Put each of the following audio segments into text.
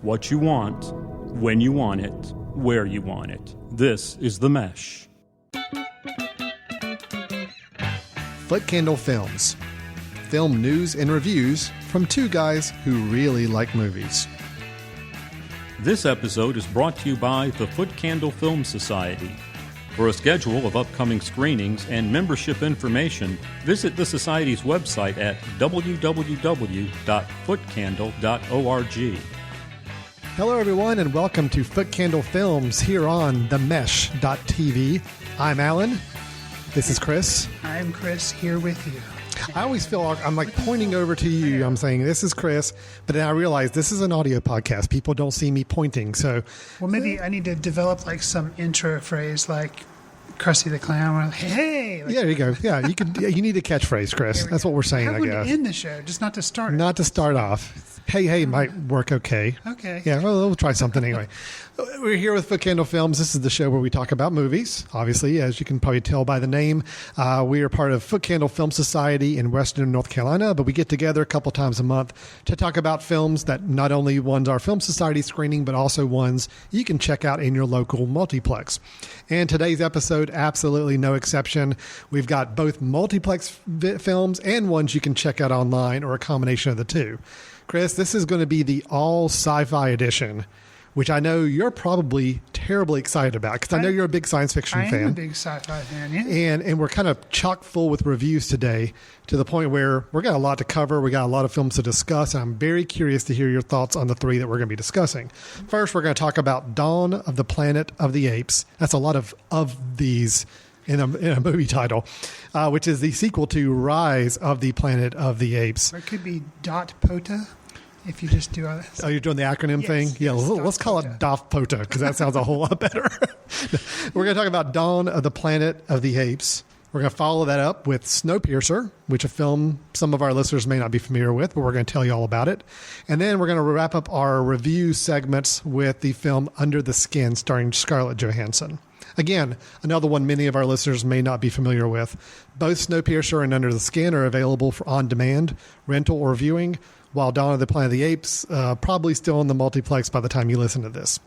what you want, when you want it, where you want it. This is The Mesh. Footcandle Films. Film news and reviews from two guys who really like movies. This episode is brought to you by the Footcandle Film Society. For a schedule of upcoming screenings and membership information, visit the Society's website at www.footcandle.org. Hello, everyone, and welcome to Footcandle Films here on themesh.tv. I'm Alan. This is Chris. I'm Chris, here with you. I always feel like I'm like pointing over to you. I'm saying, this is Chris, but then I realize this is an audio podcast. People don't see me pointing, so... Well, maybe I need to develop like some intro phrase like Krusty the Clown. Hey! Like, yeah, there you go. Yeah, you need a catchphrage, Chris. That's what we're saying, I guess. How would you end the show, just not to start it? Not to start off. Hey might work okay. Okay. Yeah, well, we'll try something anyway. We're here with Footcandle Films. This is the show where we talk about movies. Obviously, as you can probably tell by the name, we are part of Footcandle Film Society in Western North Carolina, but we get together a couple times a month to talk about films that not only ones our Film Society screening, but also ones you can check out in your local multiplex. And today's episode, absolutely no exception. We've got both multiplex films and ones you can check out online or a combination of the two. Chris, this is going to be the all sci-fi edition, which I know you're probably terribly excited about because I know you're a big science fiction fan. I am a big sci-fi fan, yeah. And we're kind of chock full with reviews today to the point where we've got a lot to cover. We got a lot of films to discuss, and I'm very curious to hear your thoughts on the three that we're going to be discussing. First, we're going to talk about Dawn of the Planet of the Apes. That's a lot of these in a movie title, which is the sequel to Rise of the Planet of the Apes. Or it could be DOT-POTA, if you just do all that. Oh, you're doing the acronym thing? Yeah, let's call it DOT-POTA, because that sounds a whole lot better. We're going to talk about Dawn of the Planet of the Apes. We're going to follow that up with Snowpiercer, which is a film some of our listeners may not be familiar with, but we're going to tell you all about it. And then we're going to wrap up our review segments with the film Under the Skin, starring Scarlett Johansen. Again, another one many of our listeners may not be familiar with. Both Snowpiercer and Under the Skin are available for on-demand, rental, or viewing, while Dawn of the Planet of the Apes probably still in the multiplex by the time you listen to this.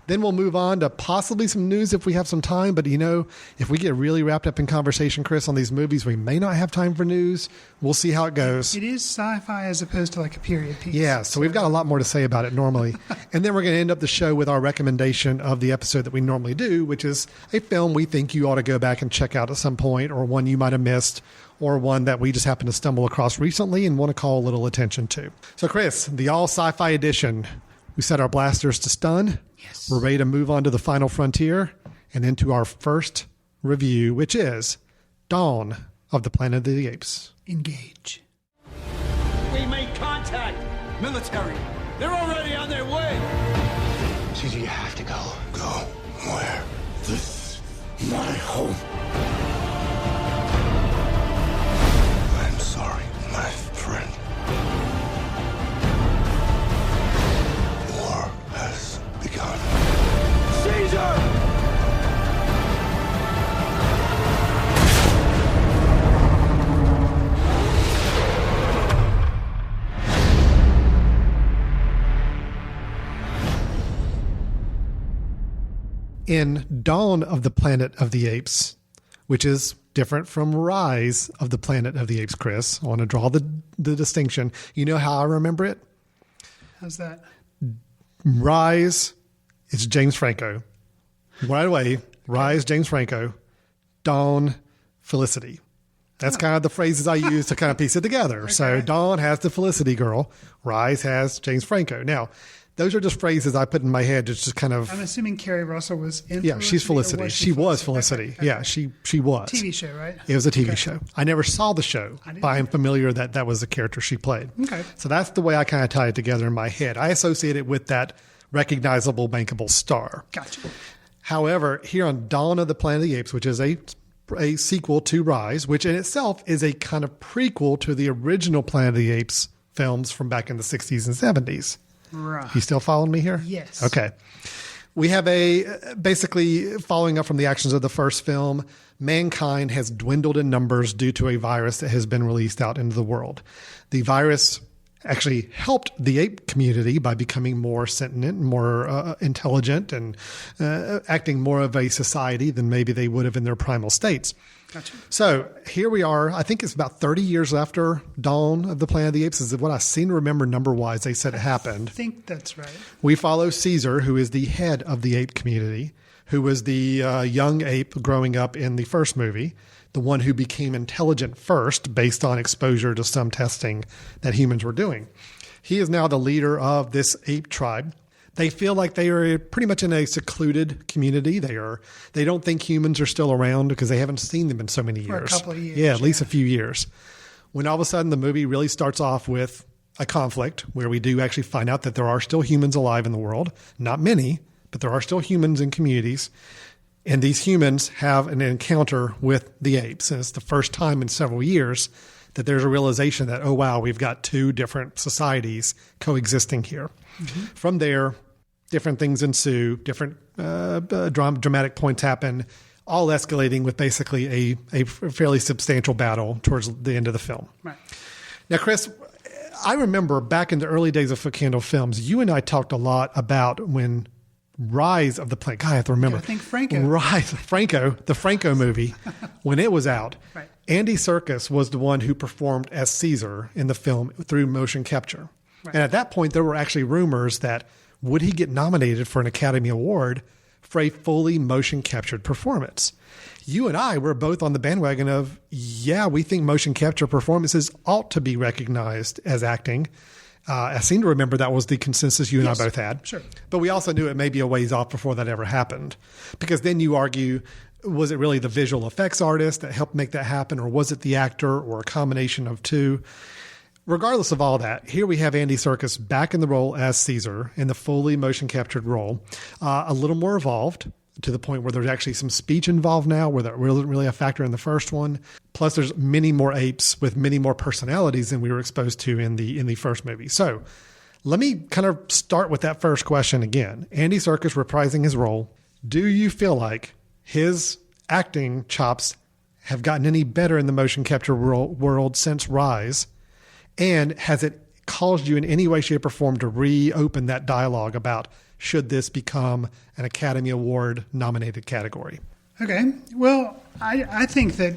Then we'll move on to possibly some news if we have some time. But, if we get really wrapped up in conversation, Chris, on these movies, we may not have time for news. We'll see how it goes. It is sci-fi as opposed to like a period piece. Yeah, so we've got a lot more to say about it normally. And then we're going to end up the show with our recommendation of the episode that we normally do, which is a film we think you ought to go back and check out at some point, or one you might have missed, or one that we just happened to stumble across recently and want to call a little attention to. So, Chris, the all sci-fi edition, we set our blasters to stun. Yes. We're ready to move on to the final frontier and into our first review, which is Dawn of the Planet of the Apes. Engage. We made contact. Military. They're already on their way. Caesar, you have to go. Go where? This is my home. I'm sorry, my friend. War has begun. Caesar! In Dawn of the Planet of the Apes, which is different from Rise of the Planet of the Apes, Chris, I want to draw the distinction. You know how I remember it? How's that? Rise, it's James Franco. Right away, Rise, James Franco. Dawn, Felicity. That's kind of the phrases I use to kind of piece it together. Okay. So Dawn has the Felicity girl. Rise has James Franco. Now, those are just phrases I put in my head. It's just kind of... I'm assuming Carrie Russell was in Yeah, she's Felicity. She was Felicity. Okay. Yeah, she was. TV show, right? It was a TV show. I never saw the show, but I'm familiar that was the character she played. Okay. So that's the way I kind of tie it together in my head. I associate it with that recognizable, bankable star. Gotcha. However, here on Dawn of the Planet of the Apes, which is a sequel to Rise, which in itself is a kind of prequel to the original Planet of the Apes films from back in the 60s and 70s. Right. You still following me here? Yes. Okay. We have basically following up from the actions of the first film, mankind has dwindled in numbers due to a virus that has been released out into the world. The virus actually helped the ape community by becoming more sentient, more intelligent, and acting more of a society than maybe they would have in their primal states. Gotcha. So here we are. I think it's about 30 years after Dawn of the Planet of the Apes is what I seem to remember number-wise. They said it happened. I think that's right. We follow Caesar, who is the head of the ape community, who was the young ape growing up in the first movie, the one who became intelligent first based on exposure to some testing that humans were doing. He is now the leader of this ape tribe. They feel like they are pretty much in a secluded community. They don't think humans are still around because they haven't seen them in so many years. For a couple of years. Yeah, at least a few years. When all of a sudden the movie really starts off with a conflict where we do actually find out that there are still humans alive in the world. Not many, but there are still humans in communities. And these humans have an encounter with the apes. And it's the first time in several years that there's a realization that, oh, wow, we've got two different societies coexisting here. Mm-hmm. From there, different things ensue, different dramatic points happen, all escalating with basically a fairly substantial battle towards the end of the film. Right. Now, Chris, I remember back in the early days of Footcandle Films, you and I talked a lot about when Rise of the Planet. God, I have to remember. I think Franco. The Franco movie, when it was out. Right. Andy Serkis was the one who performed as Caesar in the film through motion capture. Right. And at that point, there were actually rumors that would he get nominated for an Academy Award for a fully motion captured performance? You and I were both on the bandwagon of, yeah, we think motion capture performances ought to be recognized as acting. I seem to remember that was the consensus you and I both had. Sure. But we also knew it may be a ways off before that ever happened. Because then you argue, was it really the visual effects artist that helped make that happen, or was it the actor, or a combination of two? Regardless of all that, here we have Andy Serkis back in the role as Caesar in the fully motion captured role, a little more evolved to the point where there's actually some speech involved now, where that wasn't really a factor in the first one. Plus, there's many more apes with many more personalities than we were exposed to in the first movie. So let me kind of start with that first question again. Andy Serkis reprising his role. Do you feel like his acting chops have gotten any better in the motion capture world since Rise? And has it caused you in any way, shape, or form to reopen that dialogue about should this become an Academy Award nominated category? Okay. Well, I think that,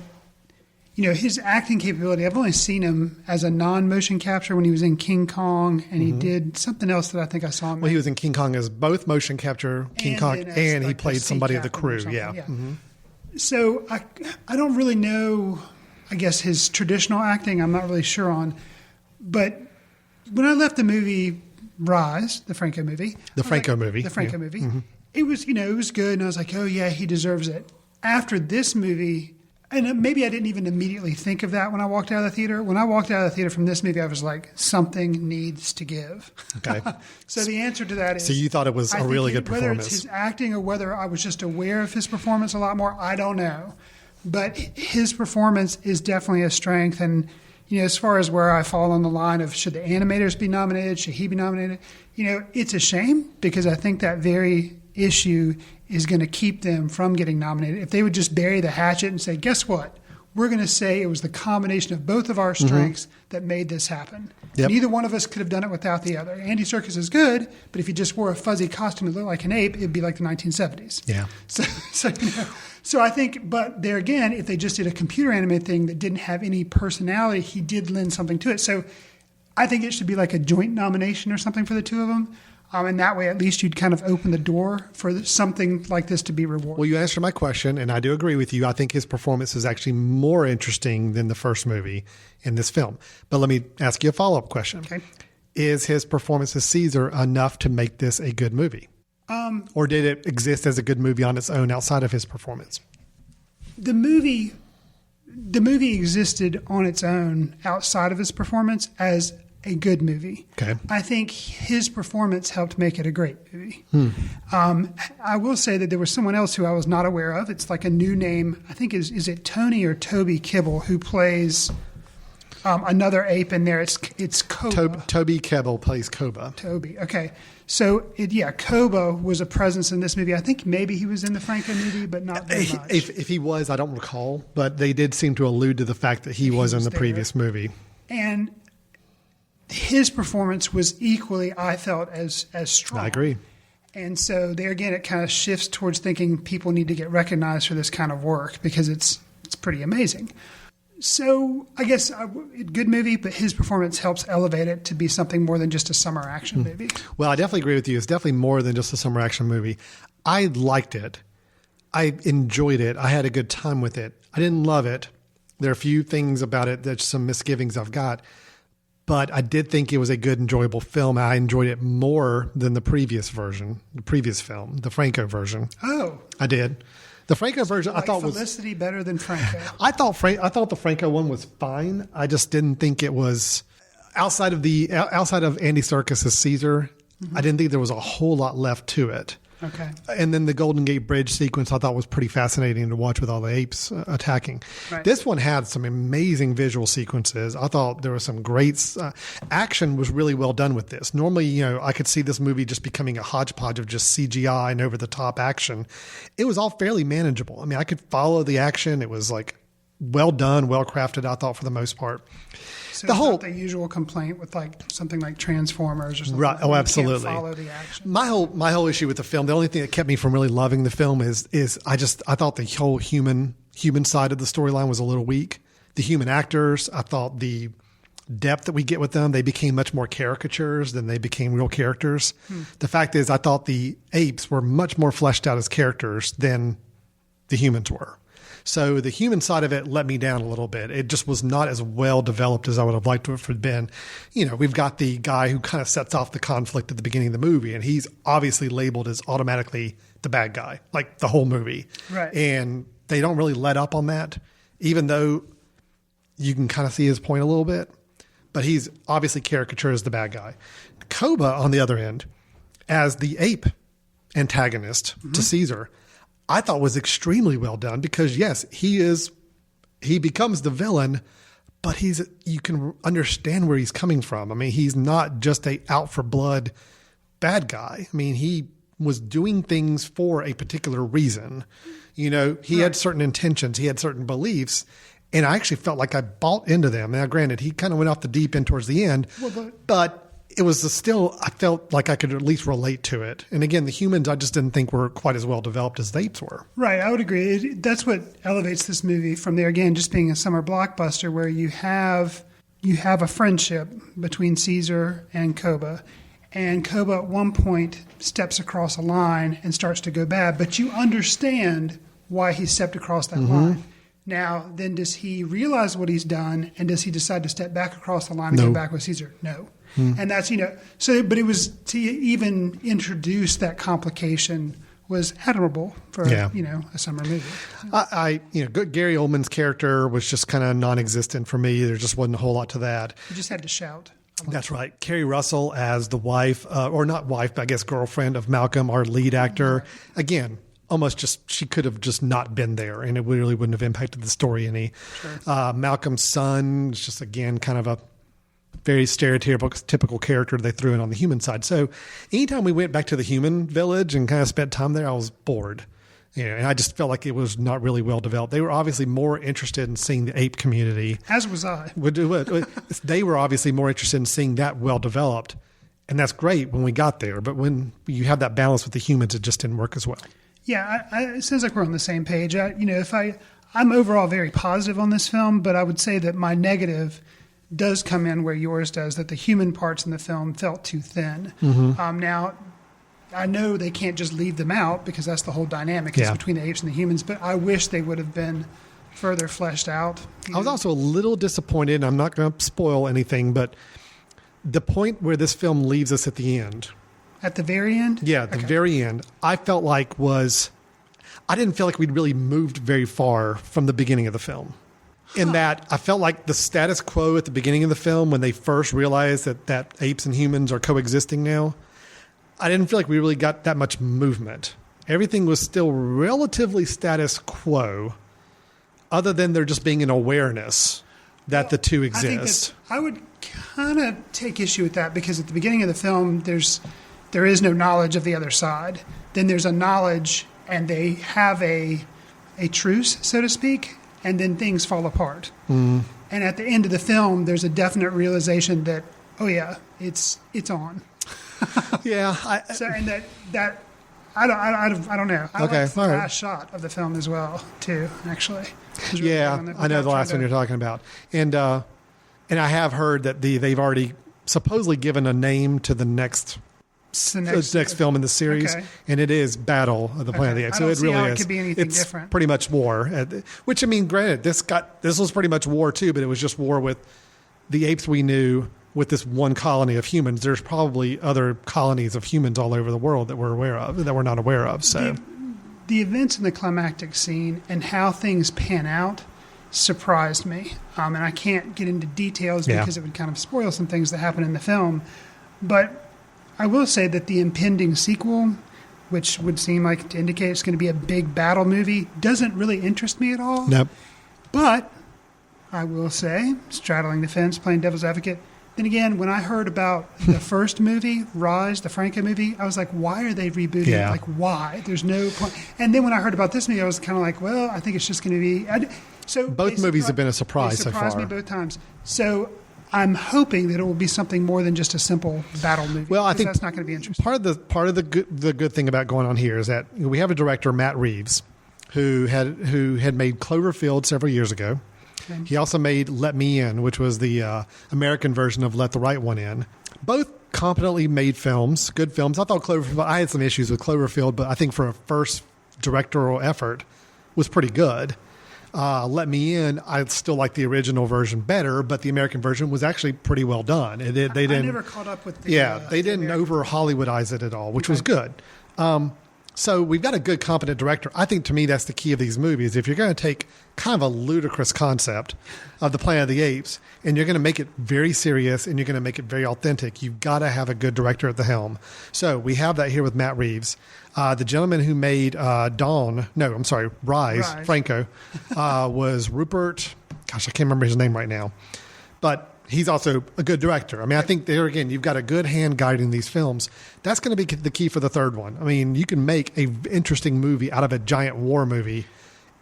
his acting capability, I've only seen him as a non-motion capture when he was in King Kong, and he did something else that I think I saw him. Well, he was in King Kong as both motion capture, King Kong, and he played somebody of the crew. Yeah. Mm-hmm. So I don't really know, I guess, his traditional acting. I'm not really sure on. But when I left the movie Rise, the Franco movie. Mm-hmm. It was, it was good. And I was like, oh, yeah, he deserves it. After this movie, and maybe I didn't even immediately think of that when I walked out of the theater. When I walked out of the theater from this movie, I was like, something needs to give. Okay. So the answer to that is... So you thought it was a really good performance. Whether it's his acting or whether I was just aware of his performance a lot more, I don't know. But his performance is definitely a strength. And as far as where I fall on the line of should the animators be nominated, should he be nominated, it's a shame because I think that very issue is going to keep them from getting nominated. If they would just bury the hatchet and say, guess what? We're going to say it was the combination of both of our strengths that made this happen. Yep. Neither one of us could have done it without the other. Andy Serkis is good, but if he just wore a fuzzy costume that looked like an ape, it'd be like the 1970s. Yeah. So I think, but there again, if they just did a computer animated thing that didn't have any personality, he did lend something to it. So I think it should be like a joint nomination or something for the two of them. And that way, at least you'd kind of open the door for something like this to be rewarded. Well, you answered my question, and I do agree with you. I think his performance is actually more interesting than the first movie in this film. But let me ask you a follow-up question. Okay. Is his performance as Caesar enough to make this a good movie? Or did it exist as a good movie on its own outside of his performance? The movie existed on its own outside of his performance as a good movie. Okay. I think his performance helped make it a great movie. I will say that there was someone else who I was not aware of. It's like a new name. I think is it Tony or Toby Kibble who plays another ape in there. It's Koba. Toby Kibble plays Koba. Toby. Okay. So Koba was a presence in this movie. I think maybe he was in the Franco movie, but not very much. If he was, I don't recall, but they did seem to allude to the fact that he was in the previous movie. And his performance was equally, I felt, as strong. I agree. And so there again, it kind of shifts towards thinking people need to get recognized for this kind of work because it's pretty amazing. So I guess good movie, but his performance helps elevate it to be something more than just a summer action movie. Well, I definitely agree with you. It's definitely more than just a summer action movie. I liked it. I enjoyed it. I had a good time with it. I didn't love it. There are a few things about it that's some misgivings I've got. But I did think it was a good, enjoyable film. I enjoyed it more than the previous version, the previous film, the Franco version. Oh. I did. The Franco version, I thought Felicity better than Franco. I thought the Franco one was fine. I just didn't think it was outside of Andy Serkis' Caesar. I didn't think there was a whole lot left to it. Okay. And then the Golden Gate Bridge sequence I thought was pretty fascinating to watch with all the apes attacking. Right. This one had some amazing visual sequences. I thought there was some great action was really well done with this. Normally, I could see this movie just becoming a hodgepodge of just CGI and over the top action. It was all fairly manageable. I mean, I could follow the action. It was like well done, well crafted, I thought, for the most part. So it's not the usual complaint with like something like Transformers or something. Right. Oh, absolutely. You can't follow the action. My whole issue with the film, the only thing that kept me from really loving the film is I thought the whole human side of the storyline was a little weak. The human actors, I thought the depth that we get with them, they became much more caricatures than they became real characters. The fact is, I thought the apes were much more fleshed out as characters than the humans were. So the human side of it let me down a little bit. It just was not as well developed as I would have liked to have been. We've got the guy who kind of sets off the conflict at the beginning of the movie, and he's obviously labeled as automatically the bad guy, like the whole movie. Right. And they don't really let up on that, even though you can kind of see his point a little bit. But he's obviously caricatured as the bad guy. Koba, on the other end, as the ape antagonist to Caesar, I thought was extremely well done because, yes, he becomes the villain, but you can understand where he's coming from. I mean, he's not just a out for blood bad guy. I mean, he was doing things for a particular reason. He had certain intentions, he had certain beliefs, and I actually felt like I bought into them. Now, granted, he kind of went off the deep end towards the end, but it was still, I felt like I could at least relate to it. And again, the humans I just didn't think were quite as well developed as the apes were. Right, I would agree. That's what elevates this movie from there, again, just being a summer blockbuster where you have a friendship between Caesar and Koba. And Koba at one point steps across a line and starts to go bad, but you understand why he stepped across that line. Now, then does he realize what he's done, and does he decide to step back across the line and go back with Caesar? No. And that's, but it was to even introduce that complication was admirable for, a summer movie. Gary Oldman's character was just kind of non-existent for me. There just wasn't a whole lot to that. You just had to shout. That's right. Kerry Russell as the wife, or not wife, but I guess girlfriend of Malcolm, our lead actor. Again, almost just, she could have just not been there and it really wouldn't have impacted the story any. Sure. Malcolm's son is just, again, kind of a very stereotypical character they threw in on the human side. So anytime we went back to the human village and kind of spent time there, I was bored. And I just felt like it was not really well developed. They were obviously more interested in seeing the ape community. As was I. They were obviously more interested in seeing that well developed. And that's great when we got there. But when you have that balance with the humans, it just didn't work as well. Yeah, it sounds like we're on the same page. I'm overall very positive on this film, but I would say that my negative does come in where yours does, that the human parts in the film felt too thin. Now, I know they can't just leave them out because that's the whole dynamic is between the apes and the humans, but I wish they would have been further fleshed out. I was also a little disappointed, and I'm not going to spoil anything, but the point where this film leaves us at the end. At the very end? Yeah, at the very end. I felt like I didn't feel like we'd really moved very far from the beginning of the film. In that I felt like the status quo at the beginning of the film, when they first realized that apes and humans are coexisting now, I didn't feel like we really got that much movement. Everything was still relatively status quo, other than there just being an awareness that the two exist. I would kind of take issue with that because at the beginning of the film, there is no knowledge of the other side. Then there's a knowledge, and they have a truce, so to speak, and then things fall apart. And at the end of the film, there's a definite realization that Oh yeah, it's on. Yeah. And that I don't know. I Okay, like the all right. last shot of the film as well too. Actually, It was really Yeah, good I know the last one you're talking about, and I have heard that they've already supposedly given a name to the next film in the series, Okay. and it is Battle of the Planet of the Apes. I So don't it see really how is. it could be anything it's different. pretty much war. Which, I mean, granted, this was pretty much war too, but it was just war with the apes we knew with this one colony of humans. There's probably other colonies of humans all over the world that we're not aware of. So The events in the climactic scene and how things pan out surprised me. And I can't get into details Yeah. because it would kind of spoil some things that happen in the film. But I will say that the impending sequel, which would seem like to indicate it's going to be a big battle movie, doesn't really interest me at all. nope. But I will say, straddling the fence, playing devil's advocate. Then again, when I heard about the first movie, Rise, the Franco movie, I was like, why are they rebooting Yeah. it? Like, why? There's no point. And then when I heard about this movie, I was kind of like, well, I think it's just going to be. Both movies have been a surprise they so surprised far. me both times. So I'm hoping that it will be something more than just a simple battle movie. Well, I 'cause think that's not going to be interesting. Part of the good thing about going on here is that we have a director, Matt Reeves, who had made Cloverfield several years ago. Okay. He also made Let Me In, which was the American version of Let the Right One In. Both competently made films, good films. I thought Cloverfield. I had some issues with Cloverfield, but I think for a first directorial effort, was pretty good. Let Me In, I still like the original version better, but the American version was actually pretty well done. They I didn't. never caught up with the. They didn't American- over Hollywoodize it at all, which Okay. was good. So we've got a good, competent director. I think to me that's the key of these movies. If you're going to take kind of a ludicrous concept of the Planet of the Apes and you're going to make it very serious and you're going to make it very authentic, you've got to have a good director at the helm. So we have that here with Matt Reeves. The gentleman who made Rise. Franco, was Rupert. Gosh, I can't remember his name right now. But he's also a good director. I mean, I think there again, you've got a good hand guiding these films. That's going to be the key for the third one. I mean, you can make an interesting movie out of a giant war movie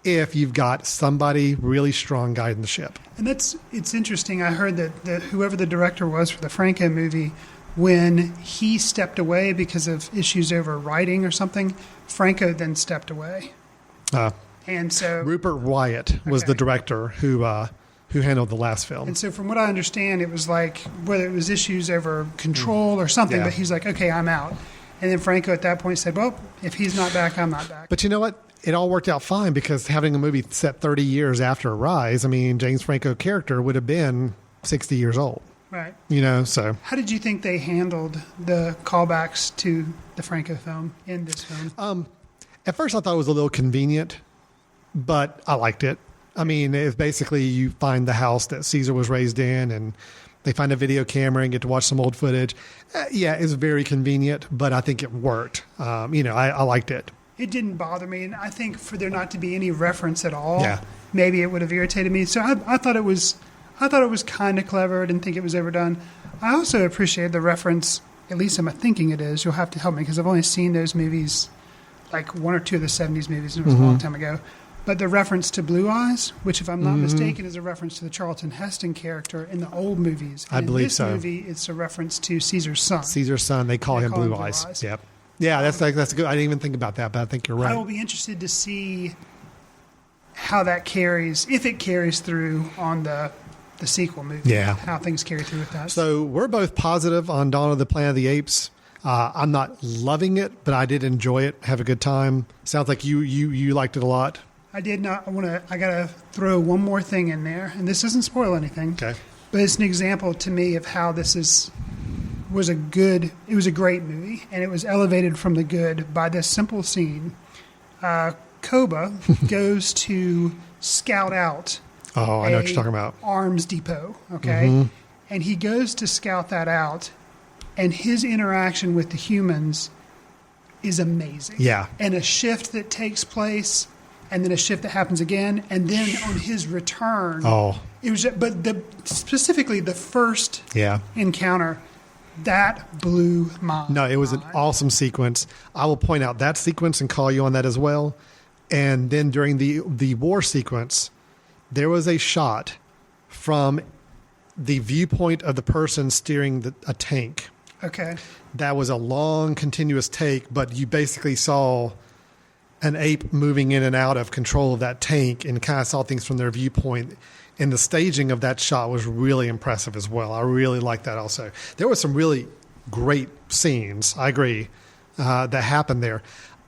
if you've got somebody really strong guiding the ship. And it's interesting. I heard that whoever the director was for the Franco movie, when he stepped away because of issues over writing or something, Franco then stepped away. And so Rupert Wyatt was Okay. the director who handled the last film. And so from what I understand, it was like whether it was issues over control or something, Yeah. but he's like, okay, I'm out. And then Franco at that point said, well, if he's not back, I'm not back. But you know what? It all worked out fine because having a movie set 30 years after Rise, I mean, James Franco's character would have been 60 years old. Right. So. How did you think they handled the callbacks to the Franco film in this film? At first I thought it was a little convenient, but I liked it. I mean, it's basically you find the house that Caesar was raised in and they find a video camera and get to watch some old footage. It's very convenient, but I think it worked. I liked it. It didn't bother me, and I think for there not to be any reference at all, Yeah. maybe it would have irritated me. So I thought it was kind of clever. I didn't think it was overdone. I also appreciated the reference. At least I'm thinking it is. You'll have to help me because I've only seen those movies, like one or two of the '70s movies, and it was a long time ago. But the reference to Blue Eyes, which, if I'm not mistaken, is a reference to the Charlton Heston character in the old movies. And I believe in this so. movie, it's a reference to Caesar's son. Caesar's son, they call him Blue Eyes. Yep. Yeah, that's good. I didn't even think about that, but I think you're I right. will be interested to see how that carries, if it carries through on the sequel movie. Yeah. How things carry through with that. So we're both positive on Dawn of the Planet of the Apes. I'm not loving it, but I did enjoy it, have a good time. Sounds like you liked it a lot. I did not. I gotta throw one more thing in there, and this doesn't spoil anything. Okay. But it's an example to me of how this was a great movie, and it was elevated from the good by this simple scene. Koba goes to scout out. Oh, I know what you're talking about. Arms depot, okay? Mm-hmm. And he goes to scout that out, and his interaction with the humans is amazing. Yeah. And a shift that takes place, and then a shift that happens again, and then on his return, Oh, it was. But specifically the first yeah. encounter, that blew my No, it was an mind. awesome sequence. I will point out that sequence and call you on that as well. And then during the war sequence, there was a shot from the viewpoint of the person steering a tank. Okay. That was a long, continuous take, but you basically saw an ape moving in and out of control of that tank and kind of saw things from their viewpoint. And the staging of that shot was really impressive as well. I really liked that also. There were some really great scenes, I agree, that happened there.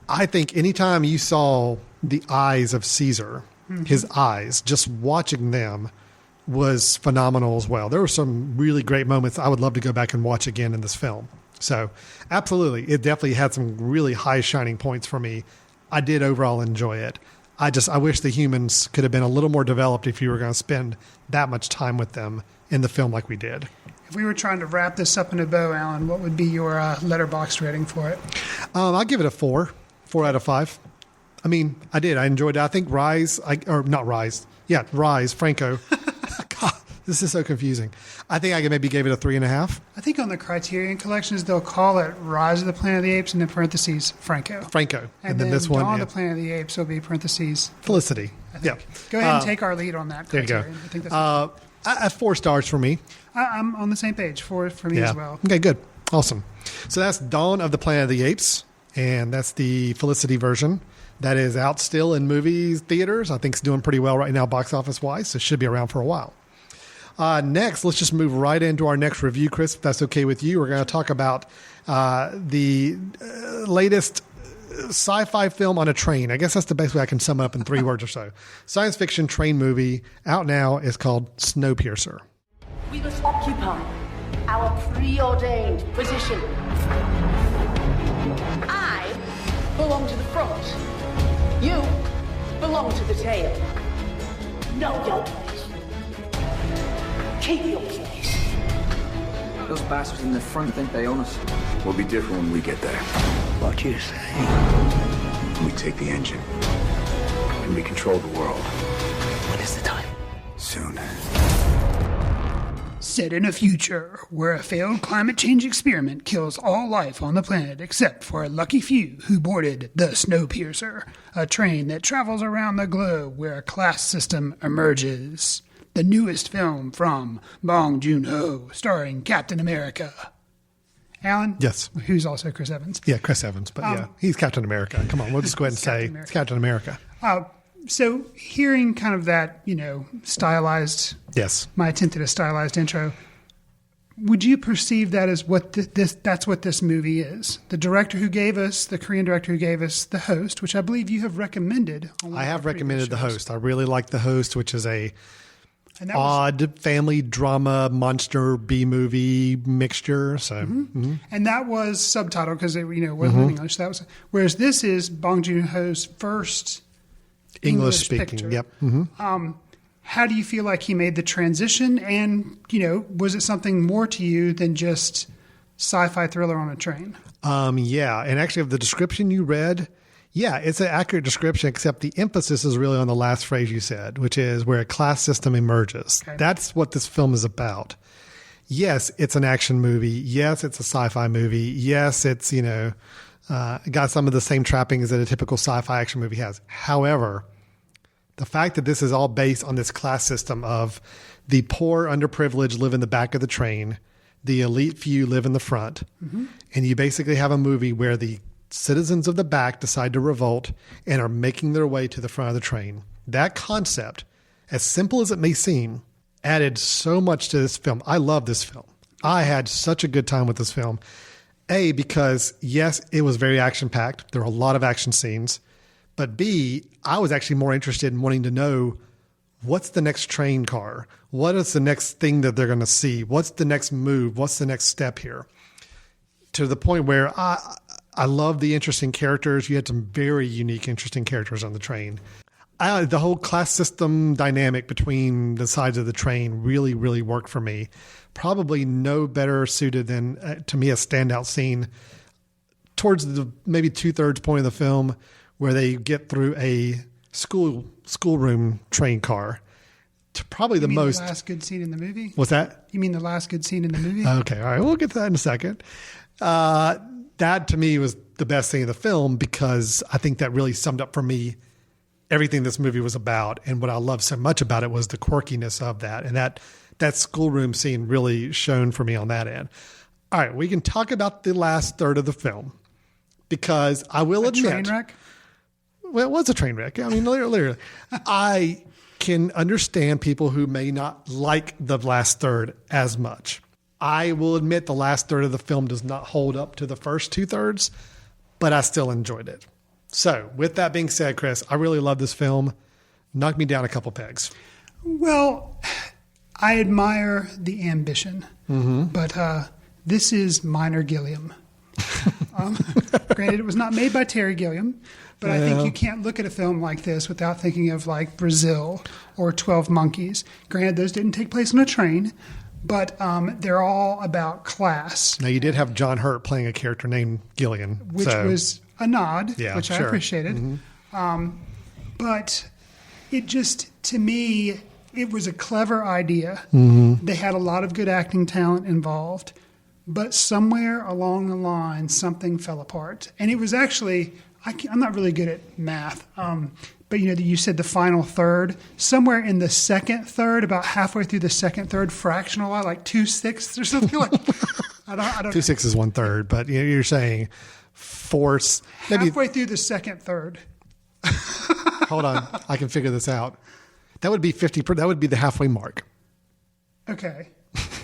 I think anytime you saw the eyes of Caesar, his eyes, just watching them was phenomenal as well. There were some really great moments I would love to go back and watch again in this film. So absolutely, it definitely had some really high shining points for me. I did overall enjoy it. I wish the humans could have been a little more developed if you were going to spend that much time with them in the film like we did. If we were trying to wrap this up in a bow, Alan, what would be your letterboxd rating for it? I'll give it a 4 out of 5. I mean, I did. I enjoyed it. I think Rise, Franco. God, this is so confusing. I think I maybe gave it a 3.5. I think on the Criterion collections, they'll call it Rise of the Planet of the Apes and in parentheses, Franco. And then this one. Dawn of the Planet of the Apes will be parentheses. Felicity. Yeah. Go ahead and take our lead on that. There you go. I think that's 4 stars for me. I'm on the same page. 4 for me as well. Okay, good. Awesome. So that's Dawn of the Planet of the Apes, and that's the Felicity version. That is out still in movies, theaters. I think it's doing pretty well right now, box office wise. So it should be around for a while. Next, let's just move right into our next review, Chris, if that's okay with you. We're going to talk about the latest sci-fi film on a train. I guess that's the best way I can sum it up in 3 words or so. Science fiction train movie out now is called Snowpiercer. We must occupy our preordained position. I belong to the front. You belong to the tail. Know your place. Keep your place. Those bastards in the front think they own us. We'll be different when we get there. What you say? We take the engine. And we control the world. When is the time? Soon. Set in a future where a failed climate change experiment kills all life on the planet except for a lucky few who boarded the Snowpiercer, a train that travels around the globe where a class system emerges. The newest film from Bong Joon-ho, starring Captain America. Alan? Yes. Who's also Chris Evans. Yeah, Chris Evans. But he's Captain America. Come on, we'll just go ahead and say it's Captain America. So hearing kind of that, stylized, my attempt at a stylized intro, would you perceive that as what that's what this movie is? The director who gave us, the Korean director who gave us The Host, which I believe you have recommended. I have recommended The Host. I really like The Host, which is a odd family drama monster B-movie mixture. So, and that was subtitled because it wasn't in English. That was whereas this is Bong Joon-ho's first English speaking. picture. Yep. How do you feel like he made the transition? And was it something more to you than just sci-fi thriller on a train? Yeah, and actually, of the description you read. Yeah, it's an accurate description, except the emphasis is really on the last phrase you said, which is where a class system emerges. Okay. That's what this film is about. Yes, it's an action movie. Yes, it's a sci-fi movie. Yes, it's, got some of the same trappings that a typical sci-fi action movie has. However, the fact that this is all based on this class system of the poor, underprivileged live in the back of the train, the elite few live in the front, and you basically have a movie where the citizens of the back decide to revolt and are making their way to the front of the train. That concept, as simple as it may seem, added so much to this film. I love this film. I had such a good time with this film. A, because yes, it was very action-packed. There were a lot of action scenes. But B, I was actually more interested in wanting to know what's the next train car? What is the next thing that they're going to see? What's the next move? What's the next step here? To the point where I love the interesting characters. You had some very unique, interesting characters on the train. The whole class system dynamic between the sides of the train really, really worked for me. Probably no better suited than, to me, a standout scene towards the maybe 2/3 point of the film where they get through a schoolroom train car. Probably the most. The last good scene in the movie? What's that? You mean the last good scene in the movie? Okay, all right. We'll get to that in a second. That to me was the best thing of the film because I think that really summed up for me everything this movie was about. And what I loved so much about it was the quirkiness of that. And that that schoolroom scene really shone for me on that end. All right, we can talk about the last third of the film because I will admit, train wreck. Well, it was a train wreck. I mean, literally, I can understand people who may not like the last third as much. I will admit the last third of the film does not hold up to the first 2/3, but I still enjoyed it. So, with that being said, Chris, I really love this film. Knocked me down a couple pegs. Well, I admire the ambition, but this is minor Gilliam. Granted, it was not made by Terry Gilliam, but I think you can't look at a film like this without thinking of like Brazil or 12 Monkeys. Granted, those didn't take place on a train, but they're all about class. Now, you did have John Hurt playing a character named Gillian. Which was a nod, which I appreciated. But it just, to me, it was a clever idea. They had a lot of good acting talent involved. But somewhere along the line, something fell apart. And it was actually, I'm not really good at math, but you said the final third. Somewhere in the second third, about halfway through the second third, fractional, like 2/6 or something like I don't 2/6 is 1/3, but you're saying force. Halfway through the second third. Hold on, I can figure this out. That would be 50. That would be the halfway mark. Okay.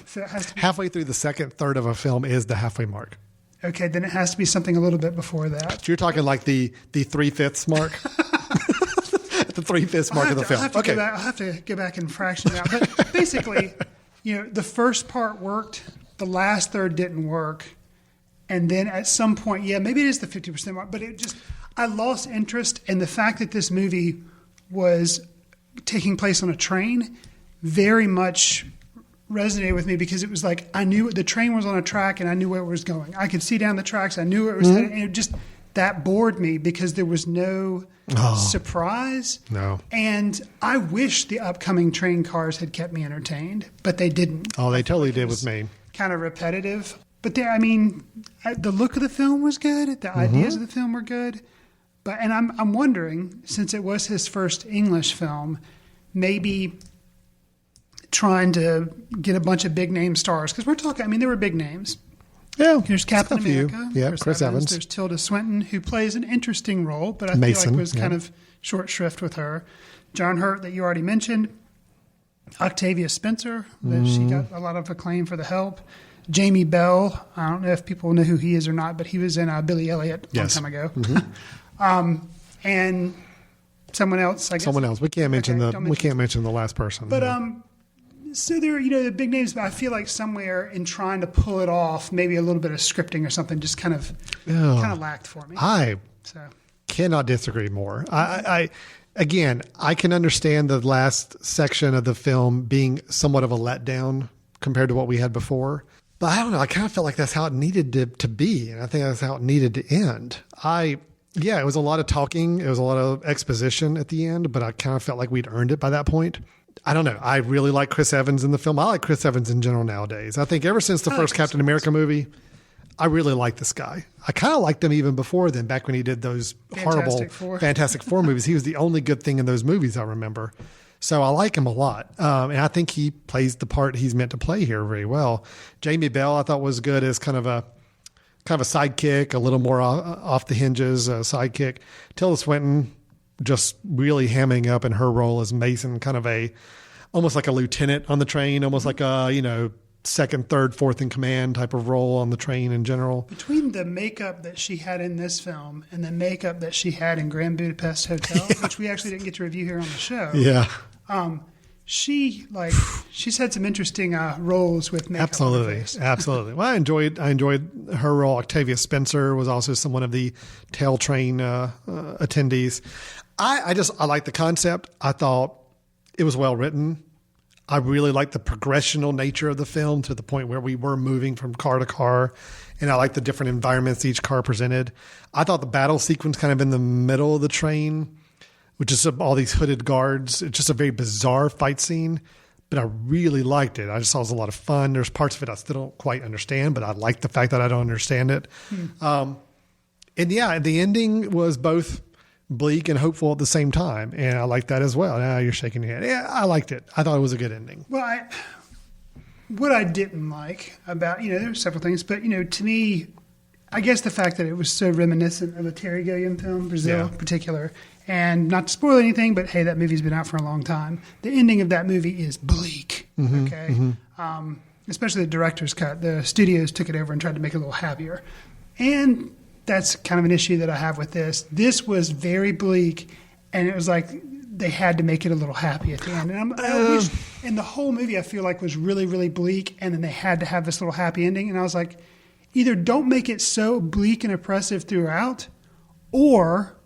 So it has to be, halfway through the second third of a film is the halfway mark. Okay, then it has to be something a little bit before that. So you're talking like the 3/5 mark? The 3/5 mark of the film. I'll have to go back and fraction it out. But basically, the first part worked, the last third didn't work. And then at some point, maybe it is the 50% mark, but I lost interest. And the fact that this movie was taking place on a train very much resonated with me because it was like I knew the train was on a track and I knew where it was going. I could see down the tracks. I knew where it was headed, and it just that bored me because there was no surprise. No. And I wish the upcoming train cars had kept me entertained, but they didn't. Oh, they totally did with me. Kind of repetitive. But the look of the film was good. The ideas of the film were good. And I'm wondering, since it was his first English film, maybe trying to get a bunch of big name stars, because we're talking. There were big names. Yeah, there's Captain America. Yeah, Chris Evans. There's Tilda Swinton, who plays an interesting role, but I feel like was kind of short shrift with her. John Hurt, that you already mentioned. Octavia Spencer, that she got a lot of acclaim for The Help. Jamie Bell, I don't know if people know who he is or not, but he was in Billy Elliot a long time ago. And someone else, I guess. Someone else. We can't mention the last person. But so there, the big names. But I feel like somewhere in trying to pull it off, maybe a little bit of scripting or something just kind of lacked for me. I cannot disagree more. I can understand the last section of the film being somewhat of a letdown compared to what we had before. But I don't know. I kind of felt like that's how it needed to be. And I think that's how it needed to end. It was a lot of talking. It was a lot of exposition at the end, but I kind of felt like we'd earned it by that point. I don't know. I really like Chris Evans in the film. I like Chris Evans in general nowadays. I think ever since the first Captain America movie, I really like this guy. I kind of liked him even before then, back when he did those horrible Fantastic Four movies. He was the only good thing in those movies I remember. So I like him a lot. And I think he plays the part he's meant to play here very well. Jamie Bell I thought was good as kind of a sidekick, a little more off the hinges sidekick. Tilda Swinton just really hamming up in her role as Mason, kind of almost like a lieutenant on the train, almost like a, second, third, fourth in command type of role on the train in general. Between the makeup that she had in this film and the makeup that she had in Grand Budapest Hotel, which we actually didn't get to review here on the show. Yeah. She's had some interesting roles with makeup. Absolutely. Well, I enjoyed her role. Octavia Spencer was also someone of the tail train attendees. I like the concept. I thought it was well written. I really liked the progressional nature of the film to the point where we were moving from car to car, and I liked the different environments each car presented. I thought the battle sequence kind of in the middle of the train, which is all these hooded guards. It's just a very bizarre fight scene, but I really liked it. I just thought it was a lot of fun. There's parts of it I still don't quite understand, but I like the fact that I don't understand it. The ending was both bleak and hopeful at the same time, and I liked that as well. Now you're shaking your head. Yeah, I liked it. I thought it was a good ending. Well, what I didn't like about, there were several things, but, to me, I guess the fact that it was so reminiscent of a Terry Gilliam film, Brazil in particular, and not to spoil anything, but hey, that movie's been out for a long time. The ending of that movie is bleak, especially the director's cut. The studios took it over and tried to make it a little happier. And that's kind of an issue that I have with this. This was very bleak, and it was like they had to make it a little happy at the end. And and the whole movie I feel like was really, really bleak, and then they had to have this little happy ending. And I was like, either don't make it so bleak and oppressive throughout, or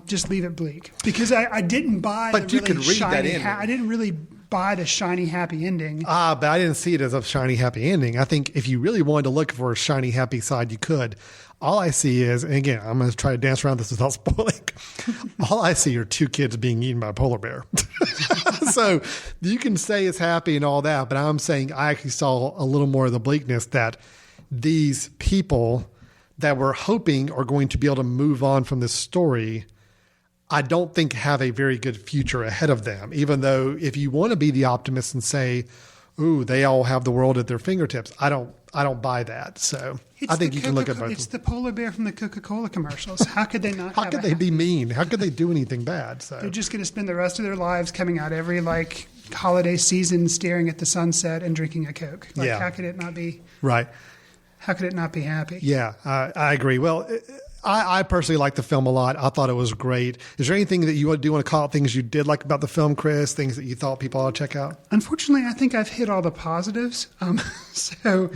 just leave it bleak. Because I didn't buy but the you really could read shiny that ending. I didn't really buy the shiny happy ending. But I didn't see it as a shiny happy ending. I think if you really wanted to look for a shiny happy side, you could. All I see is, and again, I'm going to try to dance around this without spoiling. All I see are 2 kids being eaten by a polar bear. So you can say it's happy and all that, but I'm saying I actually saw a little more of the bleakness that these people that we're hoping are going to be able to move on from this story, I don't think have a very good future ahead of them. Even though if you want to be the optimist and say, ooh, they all have the world at their fingertips, I don't buy that. So I think you can look at both. It's the polar bear from the Coca-Cola commercials. How could they not? How could they be mean? How could they do anything bad? So they're just going to spend the rest of their lives coming out every holiday season, staring at the sunset and drinking a Coke. How could it not be? Right. How could it not be happy? Yeah, I agree. Well, I personally like the film a lot. I thought it was great. Is there anything that you do want to call out things you did like about the film, Chris? Things that you thought people ought to check out? Unfortunately, I think I've hit all the positives.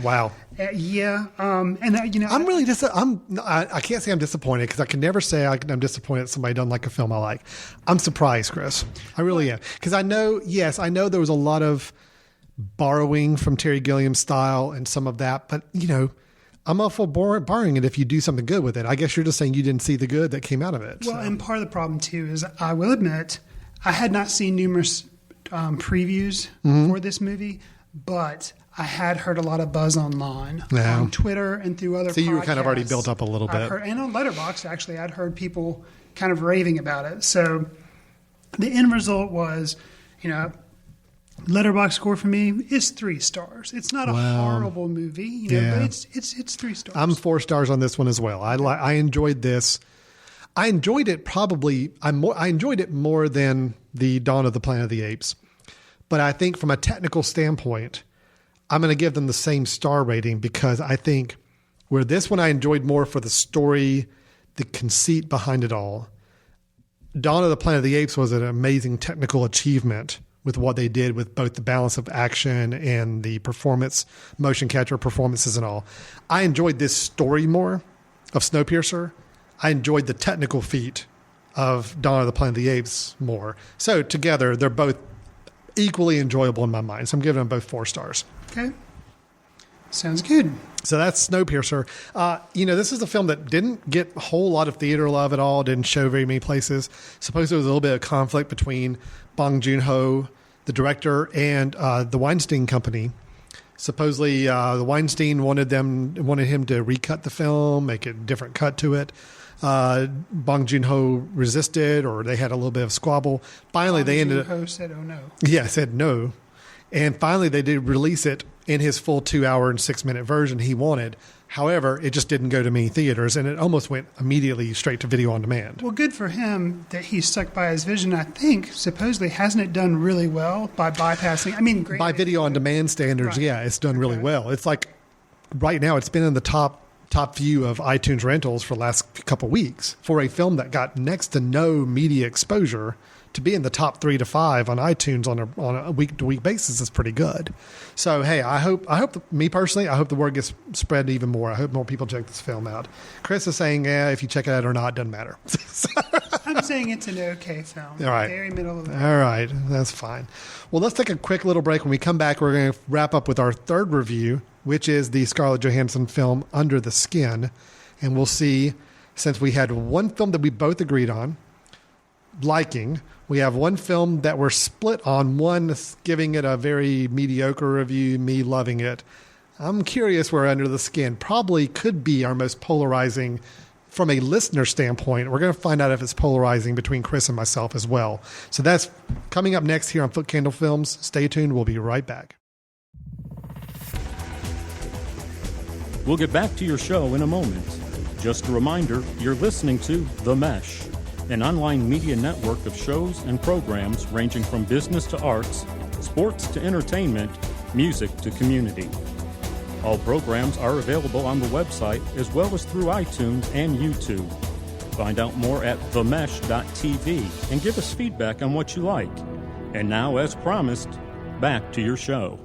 Wow. Yeah. And I'm really I can't say I'm disappointed because I can never say I'm disappointed that somebody doesn't like a film I like. I'm surprised, Chris. I really am. Because I know there was a lot of borrowing from Terry Gilliam's style and some of that, but I'm all for borrowing it if you do something good with it. I guess you're just saying you didn't see the good that came out of it. Well, and part of the problem too is I will admit I had not seen numerous previews for this movie, but I had heard a lot of buzz online on Twitter and through other podcasts. So you were kind of already built up a little bit. And on Letterboxd, actually, I'd heard people kind of raving about it. So the end result was, Letterboxd score for me is 3 stars. It's not a horrible movie, but it's 3 stars. I'm 4 stars on this one as well. I enjoyed this. I enjoyed it I enjoyed it more than the Dawn of the Planet of the Apes. But I think from a technical standpoint, I'm going to give them the same star rating because I think where this one I enjoyed more for the story, the conceit behind it all. Dawn of the Planet of the Apes was an amazing technical achievement with what they did with both the balance of action and the performance, motion capture performances and all. I enjoyed this story more of Snowpiercer. I enjoyed the technical feat of Dawn of the Planet of the Apes more. So together, they're both equally enjoyable in my mind. So I'm giving them both 4 stars. Okay. Sounds good. So that's Snowpiercer. This is a film that didn't get a whole lot of theater love at all, didn't show very many places. Suppose there was a little bit of conflict between Bong Joon-ho, the director, and the Weinstein Company. Supposedly, the Weinstein wanted him to recut the film, make a different cut to it. Bong Joon-ho resisted, or they had a little bit of squabble. Finally, they ended up... Bong Joon-ho said, "Oh no." Yeah, said no. And finally, they did release it in his full 2-hour and 6-minute version he wanted. However, it just didn't go to many theaters, and it almost went immediately straight to video on demand. Well, good for him that he stuck by his vision. I think, supposedly, hasn't it done really well by bypassing... by video on demand standards, right. Yeah, it's done really well. It's like, right now, it's been in the top view of iTunes rentals for the last couple of weeks. For a film that got next to no media exposure, to be in the top 3 to 5 on iTunes on a week-to-week basis is pretty good. So, hey, I hope me personally, I hope the word gets spread even more. I hope more people check this film out. Chris is saying, if you check it out or not, it doesn't matter. I'm saying it's an okay film. All right. Very middle of the road. All right. That's fine. Well, let's take a quick little break. When we come back, we're going to wrap up with our third review, which is the Scarlett Johansson film Under the Skin. And we'll see, since we had one film that we both agreed on, liking, we have one film that we're split on, one giving it a very mediocre review, me loving it. I'm curious where Under the Skin probably could be our most polarizing from a listener standpoint. We're going to find out if it's polarizing between Chris and myself as well. So that's coming up next here on Footcandle Films. Stay tuned. We'll be right back. We'll get back to your show in a moment. Just a reminder, you're listening to The Mesh, an online media network of shows and programs ranging from business to arts, sports to entertainment, music to community. All programs are available on the website as well as through iTunes and YouTube. Find out more at themesh.tv and give us feedback on what you like. And now, as promised, back to your show.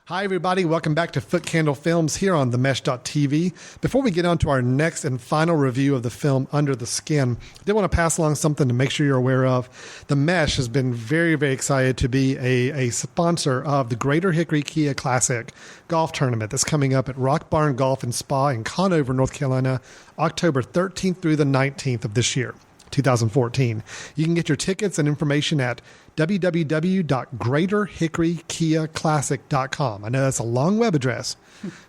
Hi, everybody. Welcome back to Footcandle Films here on themesh.tv. Before we get on to our next and final review of the film Under the Skin, I did want to pass along something to make sure you're aware of. The Mesh has been very, very excited to be a sponsor of the Greater Hickory Kia Classic golf tournament that's coming up at Rock Barn Golf and Spa in Conover, North Carolina, October 13th through the 19th of this year, 2014. You can get your tickets and information at www.greaterhickorykiaclassic.com. I know that's a long web address,